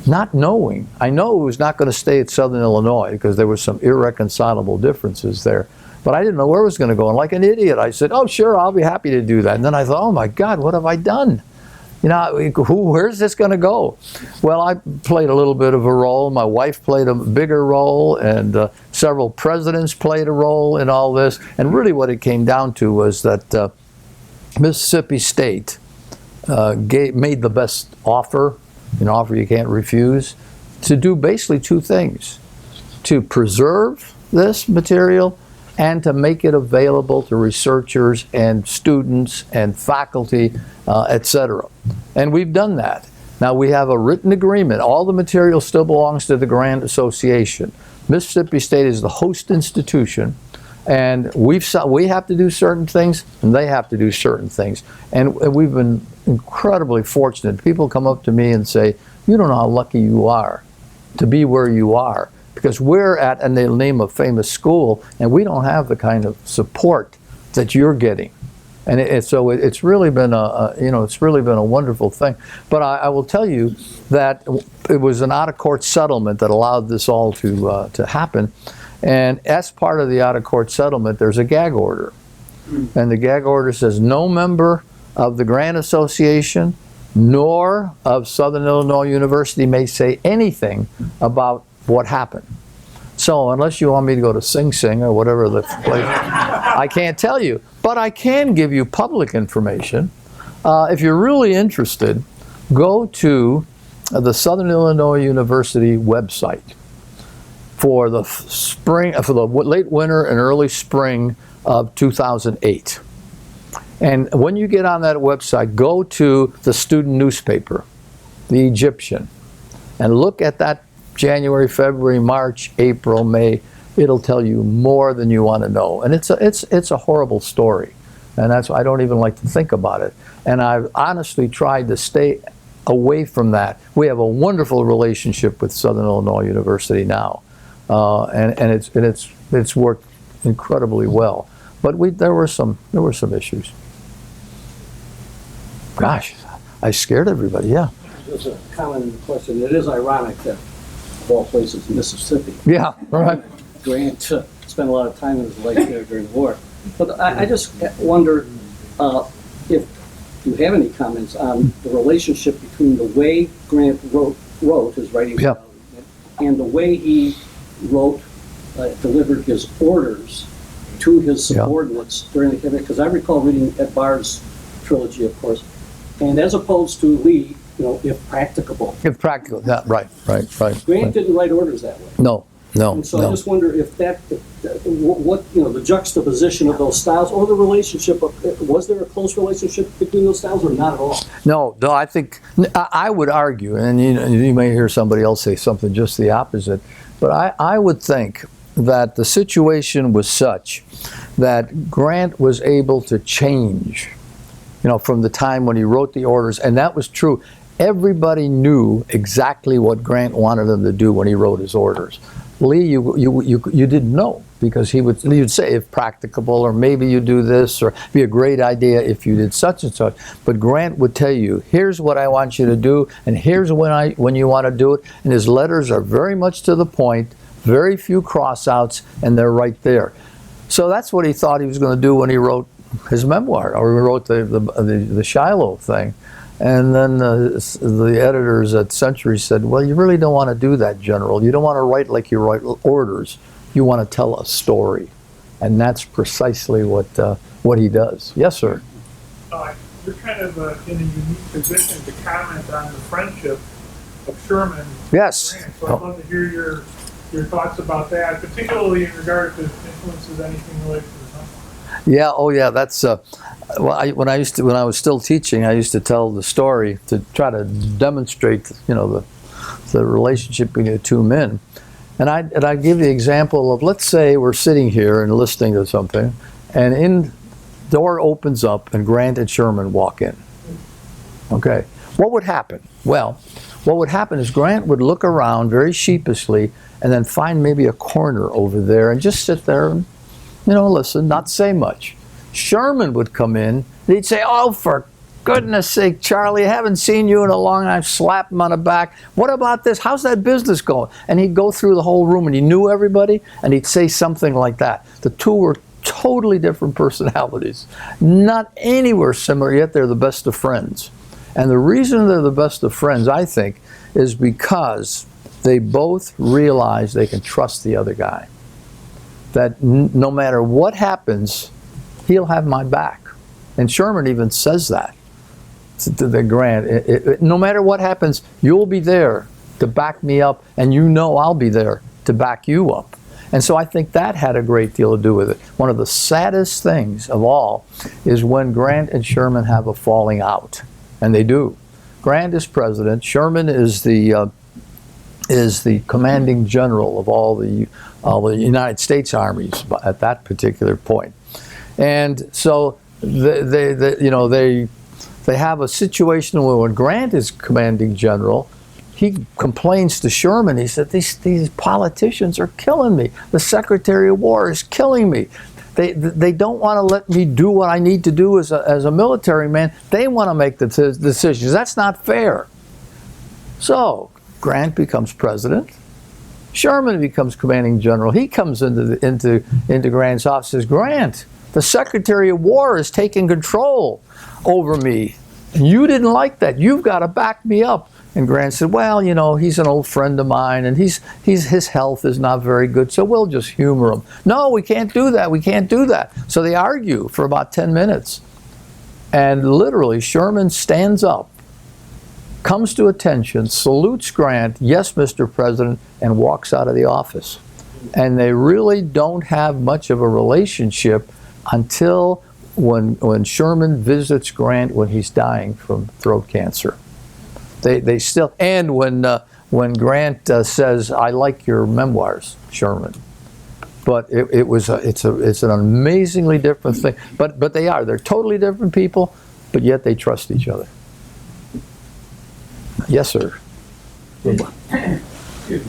not knowing. I know it was not going to stay at Southern Illinois because there were some irreconcilable differences there. But I didn't know where it was going to go. And like an idiot, I said, "Oh, sure, I'll be happy to do that." And then I thought, "Oh my God, what have I done? Where's this going to go?" Well, I played a little bit of a role. My wife played a bigger role, and several presidents played a role in all this. And really what it came down to was that Mississippi State made the best offer, an offer you can't refuse, to do basically two things: to preserve this material and to make it available to researchers and students and faculty, etc. And we've done that. Now we have a written agreement. All the material still belongs to the Grant Association. Mississippi State is the host institution, and we have to do certain things, and they have to do certain things. And we've been incredibly fortunate. People come up to me and say, "You don't know how lucky you are to be where you are." Because we're at, and they'll name a famous school, and we don't have the kind of support that you're getting, and so it's really been a wonderful thing. But I will tell you that it was an out-of-court settlement that allowed this all to happen, and as part of the out-of-court settlement, there's a gag order, and the gag order says no member of the Grant Association nor of Southern Illinois University may say anything about what happened. So unless you want me to go to Sing Sing or whatever the place, I can't tell you. But I can give you public information. If you're really interested, go to the Southern Illinois University website for the late winter and early spring of 2008. And when you get on that website, go to the student newspaper, the Egyptian, and look at that January, February, March, April, May. It'll tell you more than you want to know. And it's a horrible story. And that's why I don't even like to think about it. And I've honestly tried to stay away from that. We have a wonderful relationship with Southern Illinois University now. And it's worked incredibly well. But there were some issues. Gosh, I scared everybody, yeah. There's a common question. It is ironic that, of all places, Mississippi. Yeah, right. Grant spent a lot of time in his life there during the war. But I just wonder if you have any comments on the relationship between the way Grant wrote his writing Yeah. and the way he delivered his orders to his subordinates during the campaign. Because I recall reading Ed Barr's trilogy, of course, and as opposed to Lee, if practicable. If practical, yeah, right. Grant didn't write orders that way. No. And so I just wonder if the juxtaposition of those styles or the relationship, was there a close relationship between those styles or not at all? No, I think, I would argue, and you may hear somebody else say something just the opposite, but I would think that the situation was such that Grant was able to change, from the time when he wrote the orders, and that was true. Everybody knew exactly what Grant wanted them to do when he wrote his orders. Lee, you didn't know, because he would say if practicable, or maybe you do this, or be a great idea if you did such and such. But Grant would tell you, here's what I want you to do, and here's when you want to do it. And his letters are very much to the point, very few cross-outs, and they're right there. So that's what he thought he was going to do when he wrote his memoir, or he wrote the Shiloh thing. And then the editors at Century said, well, you really don't want to do that, General. You don't want to write like you write orders. You want to tell a story. And that's precisely what he does. Yes, sir. You're kind of in a unique position to comment on the friendship of Sherman Yes. and Grant. So I'd love to hear your thoughts about that, particularly in regard to influences anything related to the memoir. Yeah, oh yeah, that's when I was still teaching, I used to tell the story to try to demonstrate, the relationship between the two men. And I'd give the example of, let's say we're sitting here and listening to something, and door opens up and Grant and Sherman walk in. Okay, what would happen? Well, what would happen is Grant would look around very sheepishly and then find maybe a corner over there and just sit there and, listen, not say much. Sherman would come in, and he'd say, oh, for goodness sake, Charlie, I haven't seen you in a long time. Slap him on the back. What about this? How's that business going? And he'd go through the whole room, and he knew everybody, and he'd say something like that. The two were totally different personalities, not anywhere similar, yet they're the best of friends. And the reason they're the best of friends, I think, is because they both realize they can trust the other guy. That no matter what happens, he'll have my back. And Sherman even says that to the Grant. No matter what happens, you'll be there to back me up, and I'll be there to back you up. And so I think that had a great deal to do with it. One of the saddest things of all is when Grant and Sherman have a falling out. And they do. Grant is president. Sherman is the commanding general of all the United States armies at that particular point. And so they have a situation where when Grant is commanding general, he complains to Sherman. He said, these politicians are killing me. The Secretary of War is killing me. They don't want to let me do what I need to do as a military man. They want to make the decisions. That's not fair. So Grant becomes president. Sherman becomes commanding general. He comes into Grant's office and says, Grant, the Secretary of War is taking control over me. And you didn't like that. You've got to back me up. And Grant said, well, you know, he's an old friend of mine, and his health is not very good, so we'll just humor him. No, we can't do that. We can't do that. So they argue for about 10 minutes. And literally, Sherman stands up, comes to attention, salutes Grant, yes, Mr. President, and walks out of the office. And they really don't have much of a relationship until when Sherman visits Grant when he's dying from throat cancer. They still, and when Grant says, I like your memoirs, Sherman. But it's an amazingly different thing. But they're totally different people, but yet they trust each other. Yes, sir. Yeah. Did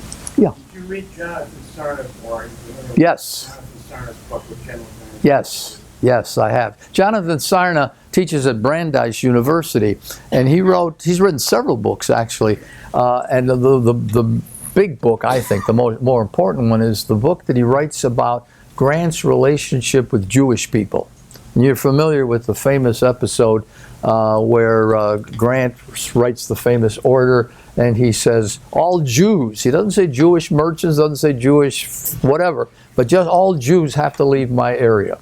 you read Jonathan Sarna's work? Yes. Jonathan Sarna's book with General Grant? Yes, I have. Jonathan Sarna teaches at Brandeis University, and he's written several books actually, and the big book, I think, the more important one is the book that he writes about Grant's relationship with Jewish people. And you're familiar with the famous episode where Grant writes the famous order, and he says, all Jews, he doesn't say Jewish merchants, doesn't say Jewish whatever, but just all Jews have to leave my area.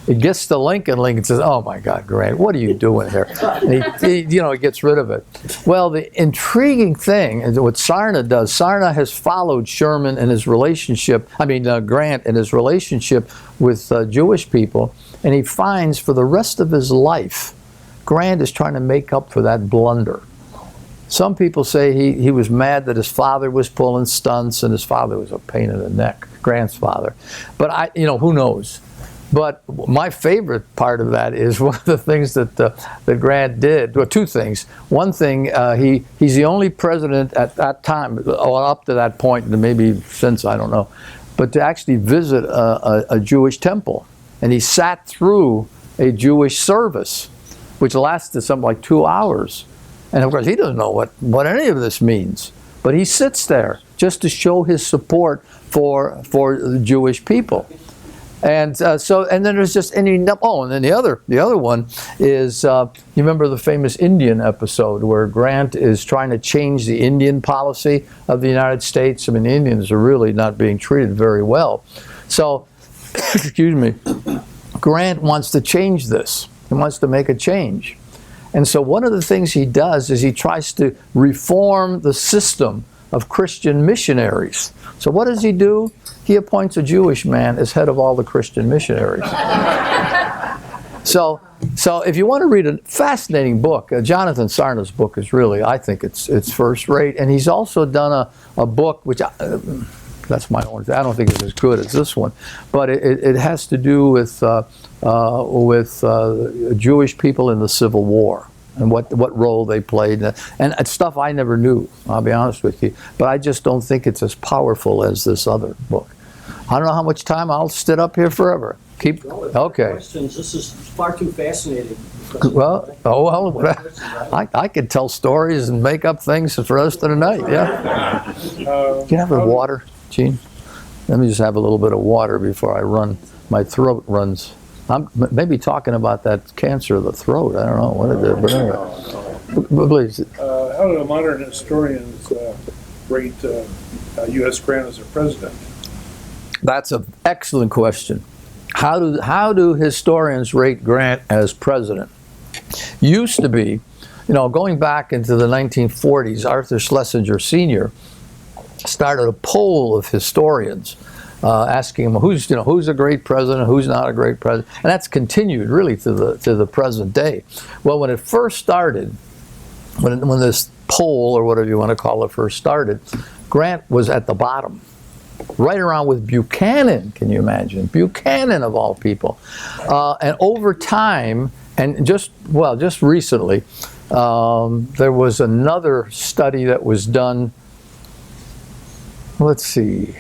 It gets to Lincoln. Lincoln says, oh my God, Grant, what are you doing here? And he gets rid of it. Well, the intriguing thing is what Sarna does. Sarna has followed Sherman and his relationship, Grant and his relationship with Jewish people, and he finds for the rest of his life, Grant is trying to make up for that blunder. Some people say he was mad that his father was pulling stunts, and his father was a pain in the neck, Grant's father. But who knows? But my favorite part of that is one of the things that Grant did. Well, two things. One thing, he's the only president at that time, or up to that point, and maybe since, I don't know, but to actually visit a Jewish temple. And he sat through a Jewish service, which lasted something like 2 hours. And of course, he doesn't know what any of this means. But he sits there just to show his support for the Jewish people. And and then there's just and then the other one is you remember the famous Indian episode where Grant is trying to change the Indian policy of the United States. I mean, the Indians are really not being treated very well. So, excuse me, Grant wants to change this. He wants to make a change. And so one of the things he does is he tries to reform the system of Christian missionaries. So what does he do? He appoints a Jewish man as head of all the Christian missionaries. So if you want to read a fascinating book, Jonathan Sarna's book is really, I think it's first rate. And he's also done a book, which that's my own, I don't think it's as good as this one, but it has to do with Jewish people in the Civil War. And what role they played, and it's stuff I never knew, I'll be honest with you. But I just don't think it's as powerful as this other book. I don't know how much time I'll sit up here forever. Okay. Questions. This is far too fascinating. I could tell stories and make up things for the rest of the night. Yeah. Can you have a water, Gene? Let me just have a little bit of water before I run. My throat runs. I'm maybe talking about that cancer of the throat. I don't know what it is, but anyway. Please. How do modern historians rate U.S. Grant as a president? That's an excellent question. How do historians rate Grant as president? Used to be, going back into the 1940s, Arthur Schlesinger Sr. started a poll of historians. Asking him who's a great president, who's not a great president, and that's continued really to the present day. Well, when it first started, when this poll or whatever you want to call it first started, Grant was at the bottom, right around with Buchanan. Can you imagine? Buchanan of all people, and over time, and just recently, there was another study that was done. Let's see.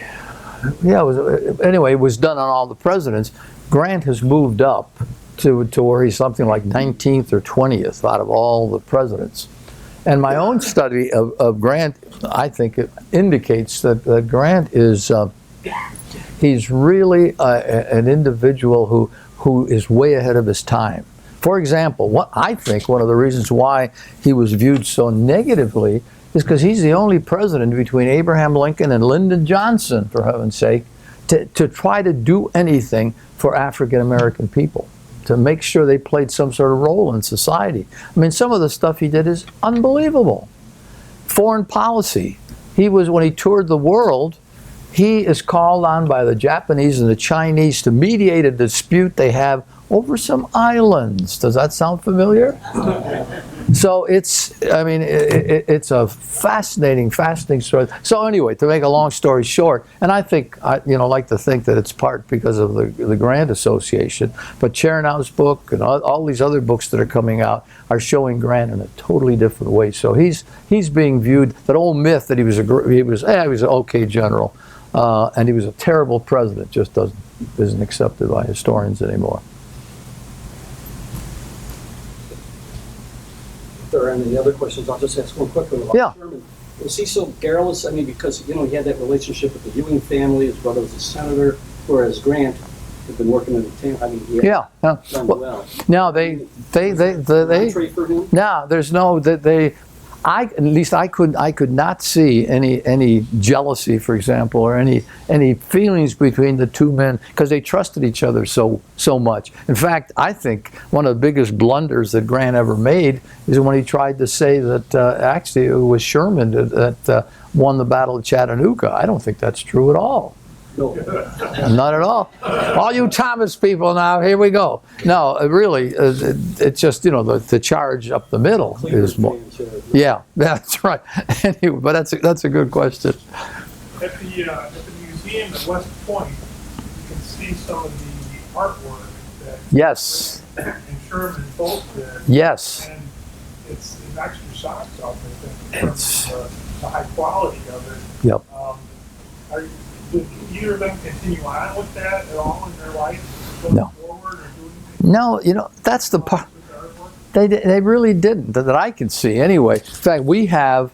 Yeah, it was done on all the presidents. Grant has moved up to where he's something like 19th or 20th out of all the presidents. And my own study of Grant, I think it indicates that Grant is, he's really an individual who is way ahead of his time. For example, I think one of the reasons why he was viewed so negatively is because he's the only president between Abraham Lincoln and Lyndon Johnson, for heaven's sake, to try to do anything for African American people, to make sure they played some sort of role in society. I mean, some of the stuff he did is unbelievable. Foreign policy. When he toured the world, he is called on by the Japanese and the Chinese to mediate a dispute they have over some islands. Does that sound familiar? So it's a fascinating story. So anyway, to make a long story short, and I think, like to think that it's part because of the Grant Association, but Chernow's book and all these other books that are coming out are showing Grant in a totally different way. So he's being viewed, that old myth that he was an okay general, and he was a terrible president, just isn't accepted by historians anymore. If there are any other questions, I'll just ask one quick one about Sherman. Was he so garrulous? I mean, because, he had that relationship with the Ewing family, his brother was a senator, whereas Grant had been working in the town. I mean, he had done well. Now, at least I could not see any jealousy, for example, or any feelings between the two men, because they trusted each other so much. In fact, I think one of the biggest blunders that Grant ever made is when he tried to say that actually it was Sherman that won the Battle of Chattanooga. I don't think that's true at all. No. Not at all. All you Thomas people now, here we go. No, really, it's just, the charge up the middle is more. Yeah, that's right. Anyway, but that's a good question. At the museum at West Point, you can see some of the artwork that Yes. and Sherman both did. Yes. And it's actually shot itself, I think, in terms of the high quality of it. Yep. Did either of them continue on with that at all in their life, going No. forward or doing anything? No, that's the part. With the artwork? They really didn't, that I can see anyway. In fact, we have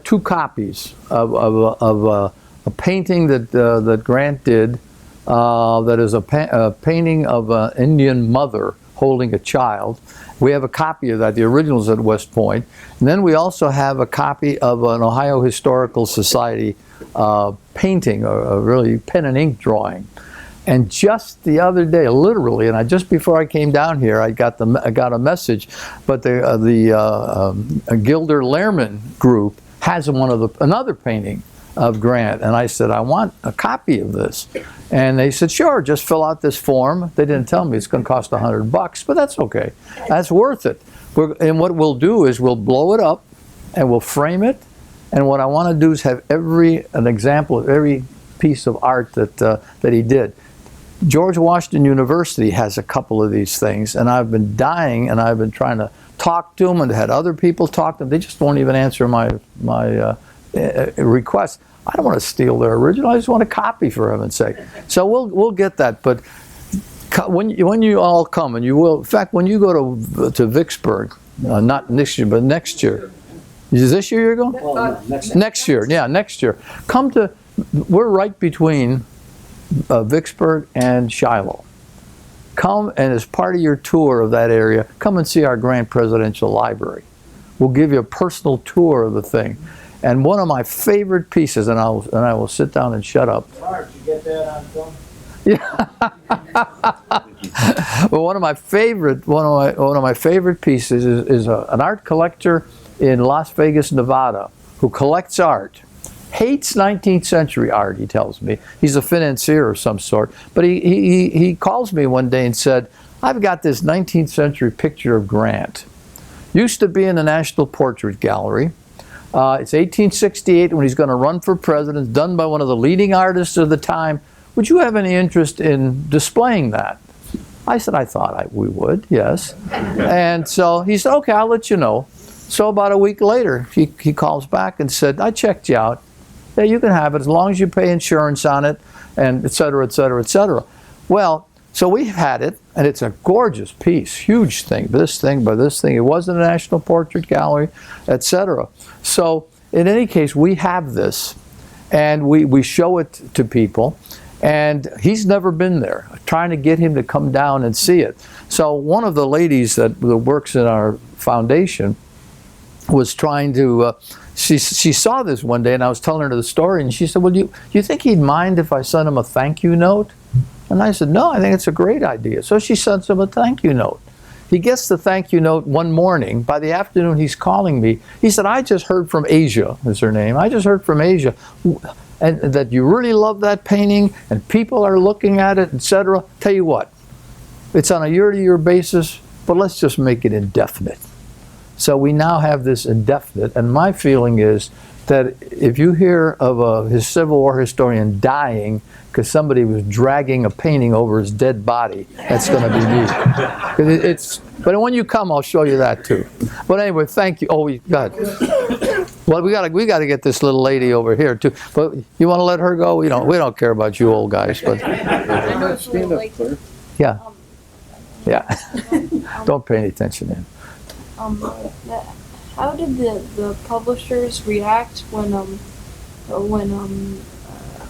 two copies of a painting that Grant did that is a painting of an Indian mother holding a child. We have a copy of that. The original's at West Point. And then we also have a copy of an Ohio Historical Society painting, a really pen and ink drawing. And just the other day, literally, and just before I came down here, I got a message, but the Gilder Lehrman group has another painting of Grant, and I said, I want a copy of this. And they said, sure, just fill out this form. They didn't tell me it's going to cost $100, but that's okay. That's worth it. And what we'll do is we'll blow it up, and we'll frame it. And what I want to do is have an example of every piece of art that he did. George Washington University has a couple of these things, and I've been dying, and I've been trying to talk to them, and had other people talk to them. They just won't even answer my request. I don't want to steal their original. I just want a copy, for heaven's sake. So we'll get that. But when you all come, and you will, in fact, when you go to Vicksburg, not this year, but next year. Is this year you're going? Well, no, Next year, yeah, next year. We're right between Vicksburg and Shiloh. Come, and as part of your tour of that area, come and see our Grant Presidential Library. We'll give you a personal tour of the thing. And one of my favorite pieces, and I will sit down and shut up. Mark, you get that on film? Yeah. Well, one of my favorite pieces is an art collector in Las Vegas, Nevada, who collects art. Hates 19th century art, he tells me. He's a financier of some sort. But he calls me one day and said, I've got this 19th century picture of Grant. Used to be in the National Portrait Gallery. It's 1868 when he's going to run for president, done by one of the leading artists of the time. Would you have any interest in displaying that? I said, I thought we would, yes. And so he said, okay, I'll let you know. So about a week later, he calls back and said, I checked you out. Yeah, you can have it as long as you pay insurance on it, and et cetera, et cetera, et cetera. Well, so we've had it, and it's a gorgeous piece, huge thing, this thing, by this thing. It was in the National Portrait Gallery, et cetera. So in any case, we have this, and we show it to people, and he's never been there, trying to get him to come down and see it. So one of the ladies that works in our foundation was trying to she saw this one day, and I was telling her the story, and she said, well, do you think he'd mind if I sent him a thank you note? And I said, no, I think it's a great idea. So she sends him a thank you note. He gets the thank you note one morning. By the afternoon, he's calling me. He said, I just heard from Asia, is her name. I just heard from Asia, and that you really love that painting, and people are looking at it, etc. Tell you what, it's on a year-to-year basis, but let's just make it indefinite. So we now have this indefinite, and my feeling is that if you hear of his Civil War historian dying because somebody was dragging a painting over his dead body, that's going to be me. But when you come, I'll show you that too. But anyway, thank you. Oh, God. Well, we got to get this little lady over here too. But you want to let her go? We don't care about you old guys. But I know it's a little late. yeah, yeah. Don't pay any attention to him. How did the publishers react when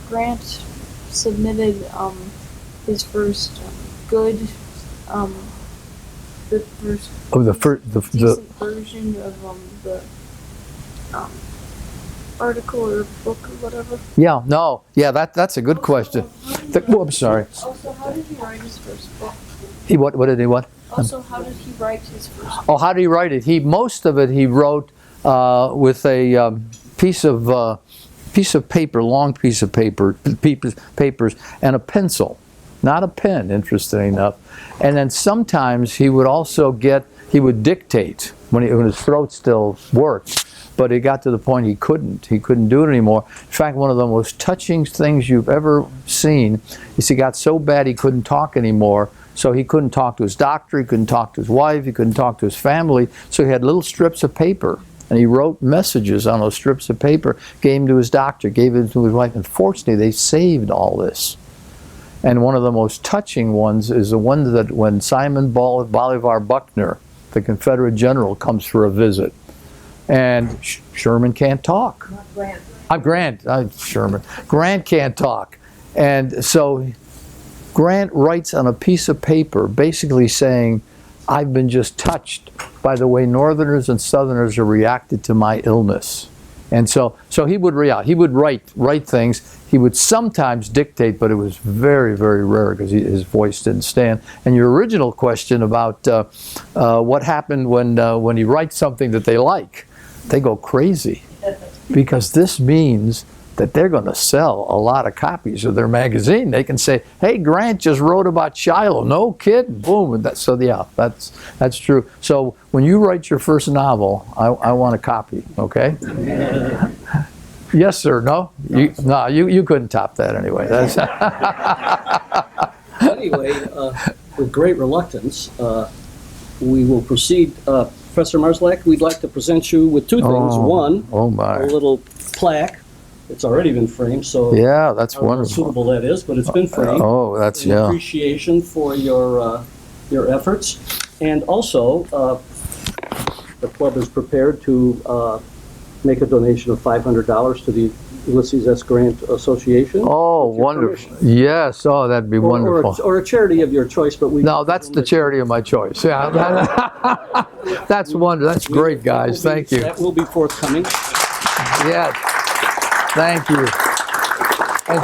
Grant submitted his first good the first decent version of the article or book or whatever? Yeah, that's a good question. I'm sorry. Also, how did he write his first book? What did he what? Also, how did he write his first book? Oh, how did he write it? Most of it he wrote with a piece of paper, long piece of paper, papers, and a pencil, not a pen, interesting enough. And then sometimes he would dictate when his throat still worked, but it got to the point he couldn't do it anymore. In fact, one of the most touching things you've ever seen is he got so bad he couldn't talk anymore. So he couldn't talk to his doctor, he couldn't talk to his wife, he couldn't talk to his family. So he had little strips of paper, and he wrote messages on those strips of paper, gave them to his doctor, gave them to his wife. Unfortunately, they saved all this. And one of the most touching ones is the one that when Simon Bolivar Buckner, the Confederate general, comes for a visit, and Sherman can't talk. Not Grant. Sherman. Grant can't talk. And so Grant writes on a piece of paper basically saying, I've been just touched by the way Northerners and Southerners have reacted to my illness. And so he would react. He would write things. He would sometimes dictate, but it was very, very rare because his voice didn't stand. And your original question about what happened when he writes something that they like, they go crazy. Because this means that they're going to sell a lot of copies of their magazine. They can say, hey, Grant just wrote about Shiloh. No kidding. Boom. And that's true. So when you write your first novel, I want a copy, okay? Yes, sir. No? You couldn't top that anyway. Anyway, with great reluctance, we will proceed. Professor Marszalek, we'd like to present you with two things. One, a little plaque. It's already been framed, so yeah, that's I don't know how wonderful. suitable that is, but it's been framed. Oh, that's in appreciation for your efforts, and also the club is prepared to make a donation of $500 to the Ulysses S. Grant Association. Oh, wonderful! Yes, oh, that'd be wonderful. Or a charity of your choice, but we. No, that's the charity of my choice. Yeah, that's wonderful. That's great, guys. Thank you. That will be forthcoming. Yes. Thank you. And